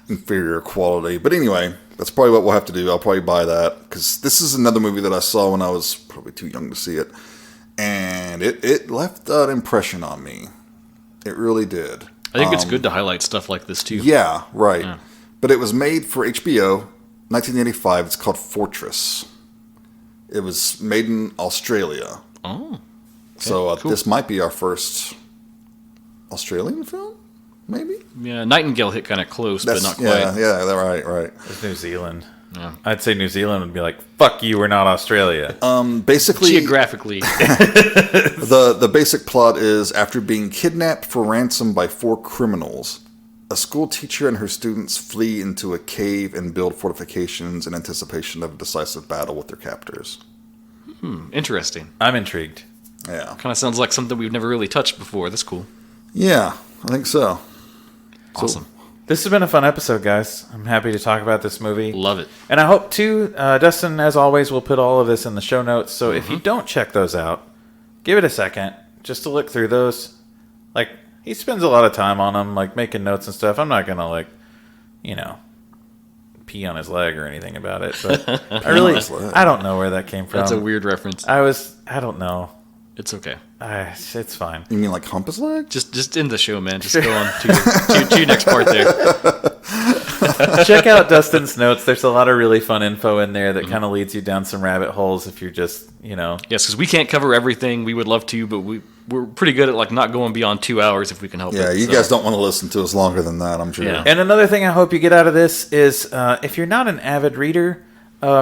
inferior quality. But anyway, that's probably what we'll have to do. I'll probably buy that because this is another movie that I saw when I was probably too young to see it. And it left an impression on me. It really did. I think it's good to highlight stuff like this too. Yeah, right. Yeah. But it was made for HBO, 1985. It's called Fortress. It was made in Australia. Oh. So cool. this might be our first Australian film, maybe? Yeah, Nightingale hit kind of close, but not quite. Yeah, right. It's New Zealand. Yeah. I'd say New Zealand would be like, fuck you, we're not Australia. Basically, Geographically, the basic plot is after being kidnapped for ransom by 4 criminals, a school teacher and her students flee into a cave and build fortifications in anticipation of a decisive battle with their captors. interesting. I'm intrigued. Yeah. Kind of sounds like something we've never really touched before. That's cool. Yeah, I think so. Awesome. This has been a fun episode, guys. I'm happy to talk about this movie. Love it. And I hope, too, Dustin, as always, will put all of this in the show notes. So if you don't check those out, give it a second just to look through those. Like, he spends a lot of time on them, like, making notes and stuff. I'm not going to, like, pee on his leg or anything about it. But I don't know where that came from. That's a weird reference. I don't know. It's okay. It's fine. You mean like hump his leg? Just end the show, man. Just go on to your next part there. Check out Dustin's notes. There's a lot of really fun info in there that kind of leads you down some rabbit holes if you're just, Yes, because we can't cover everything. We would love to, but we're pretty good at like not going beyond 2 hours if we can help it. Yeah, you so. guys don't want to listen to us longer than that, I'm sure. Yeah. And another thing I hope you get out of this is if you're not an avid reader,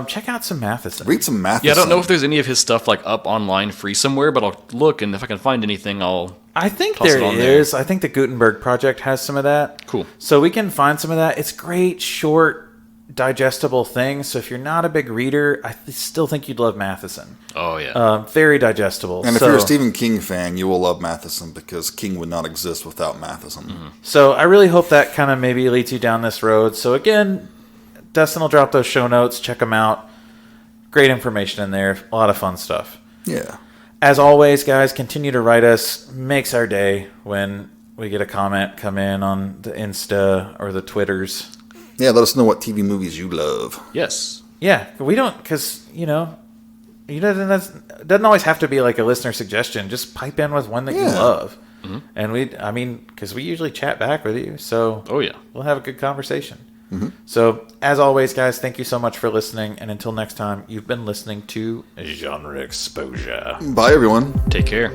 check out some Matheson. Read some Matheson. Yeah, I don't know if there's any of his stuff like up online free somewhere, but I'll look, and if I can find anything, I think toss it there on is. I think the Gutenberg Project has some of that. Cool. So we can find some of that. It's great, short, digestible things. So if you're not a big reader, I still think you'd love Matheson. Oh, yeah. Very digestible. And if you're a Stephen King fan, you will love Matheson because King would not exist without Matheson. Mm-hmm. So I really hope that kind of maybe leads you down this road. So again, Dustin will drop those show notes. Check them out. Great information in there. A lot of fun stuff. Yeah. As always, guys, continue to write us. Makes our day when we get a comment come in on the Insta or the Twitters. Yeah, let us know what TV movies you love. Yes. Yeah, we don't, because, it doesn't always have to be like a listener suggestion. Just pipe in with one that you love. Mm-hmm. And because we usually chat back with you. So Oh, yeah. we'll have a good conversation. Mm-hmm. So, as always, guys, thank you so much for listening. And until next time, you've been listening to Genre Exposure. Bye, everyone. Take care.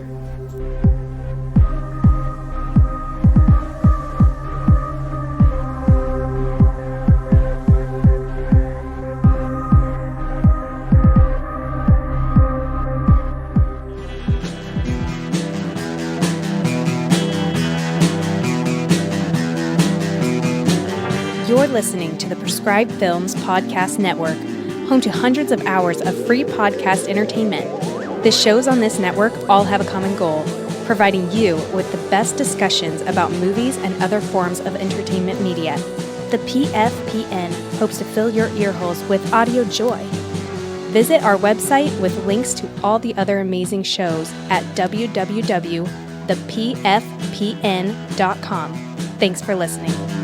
You're listening to the Prescribed Films Podcast Network, home to hundreds of hours of free podcast entertainment. The shows on this network all have a common goal, providing you with the best discussions about movies and other forms of entertainment media. The PFPN hopes to fill your earholes with audio joy. Visit our website with links to all the other amazing shows at www.thepfpn.com. Thanks for listening.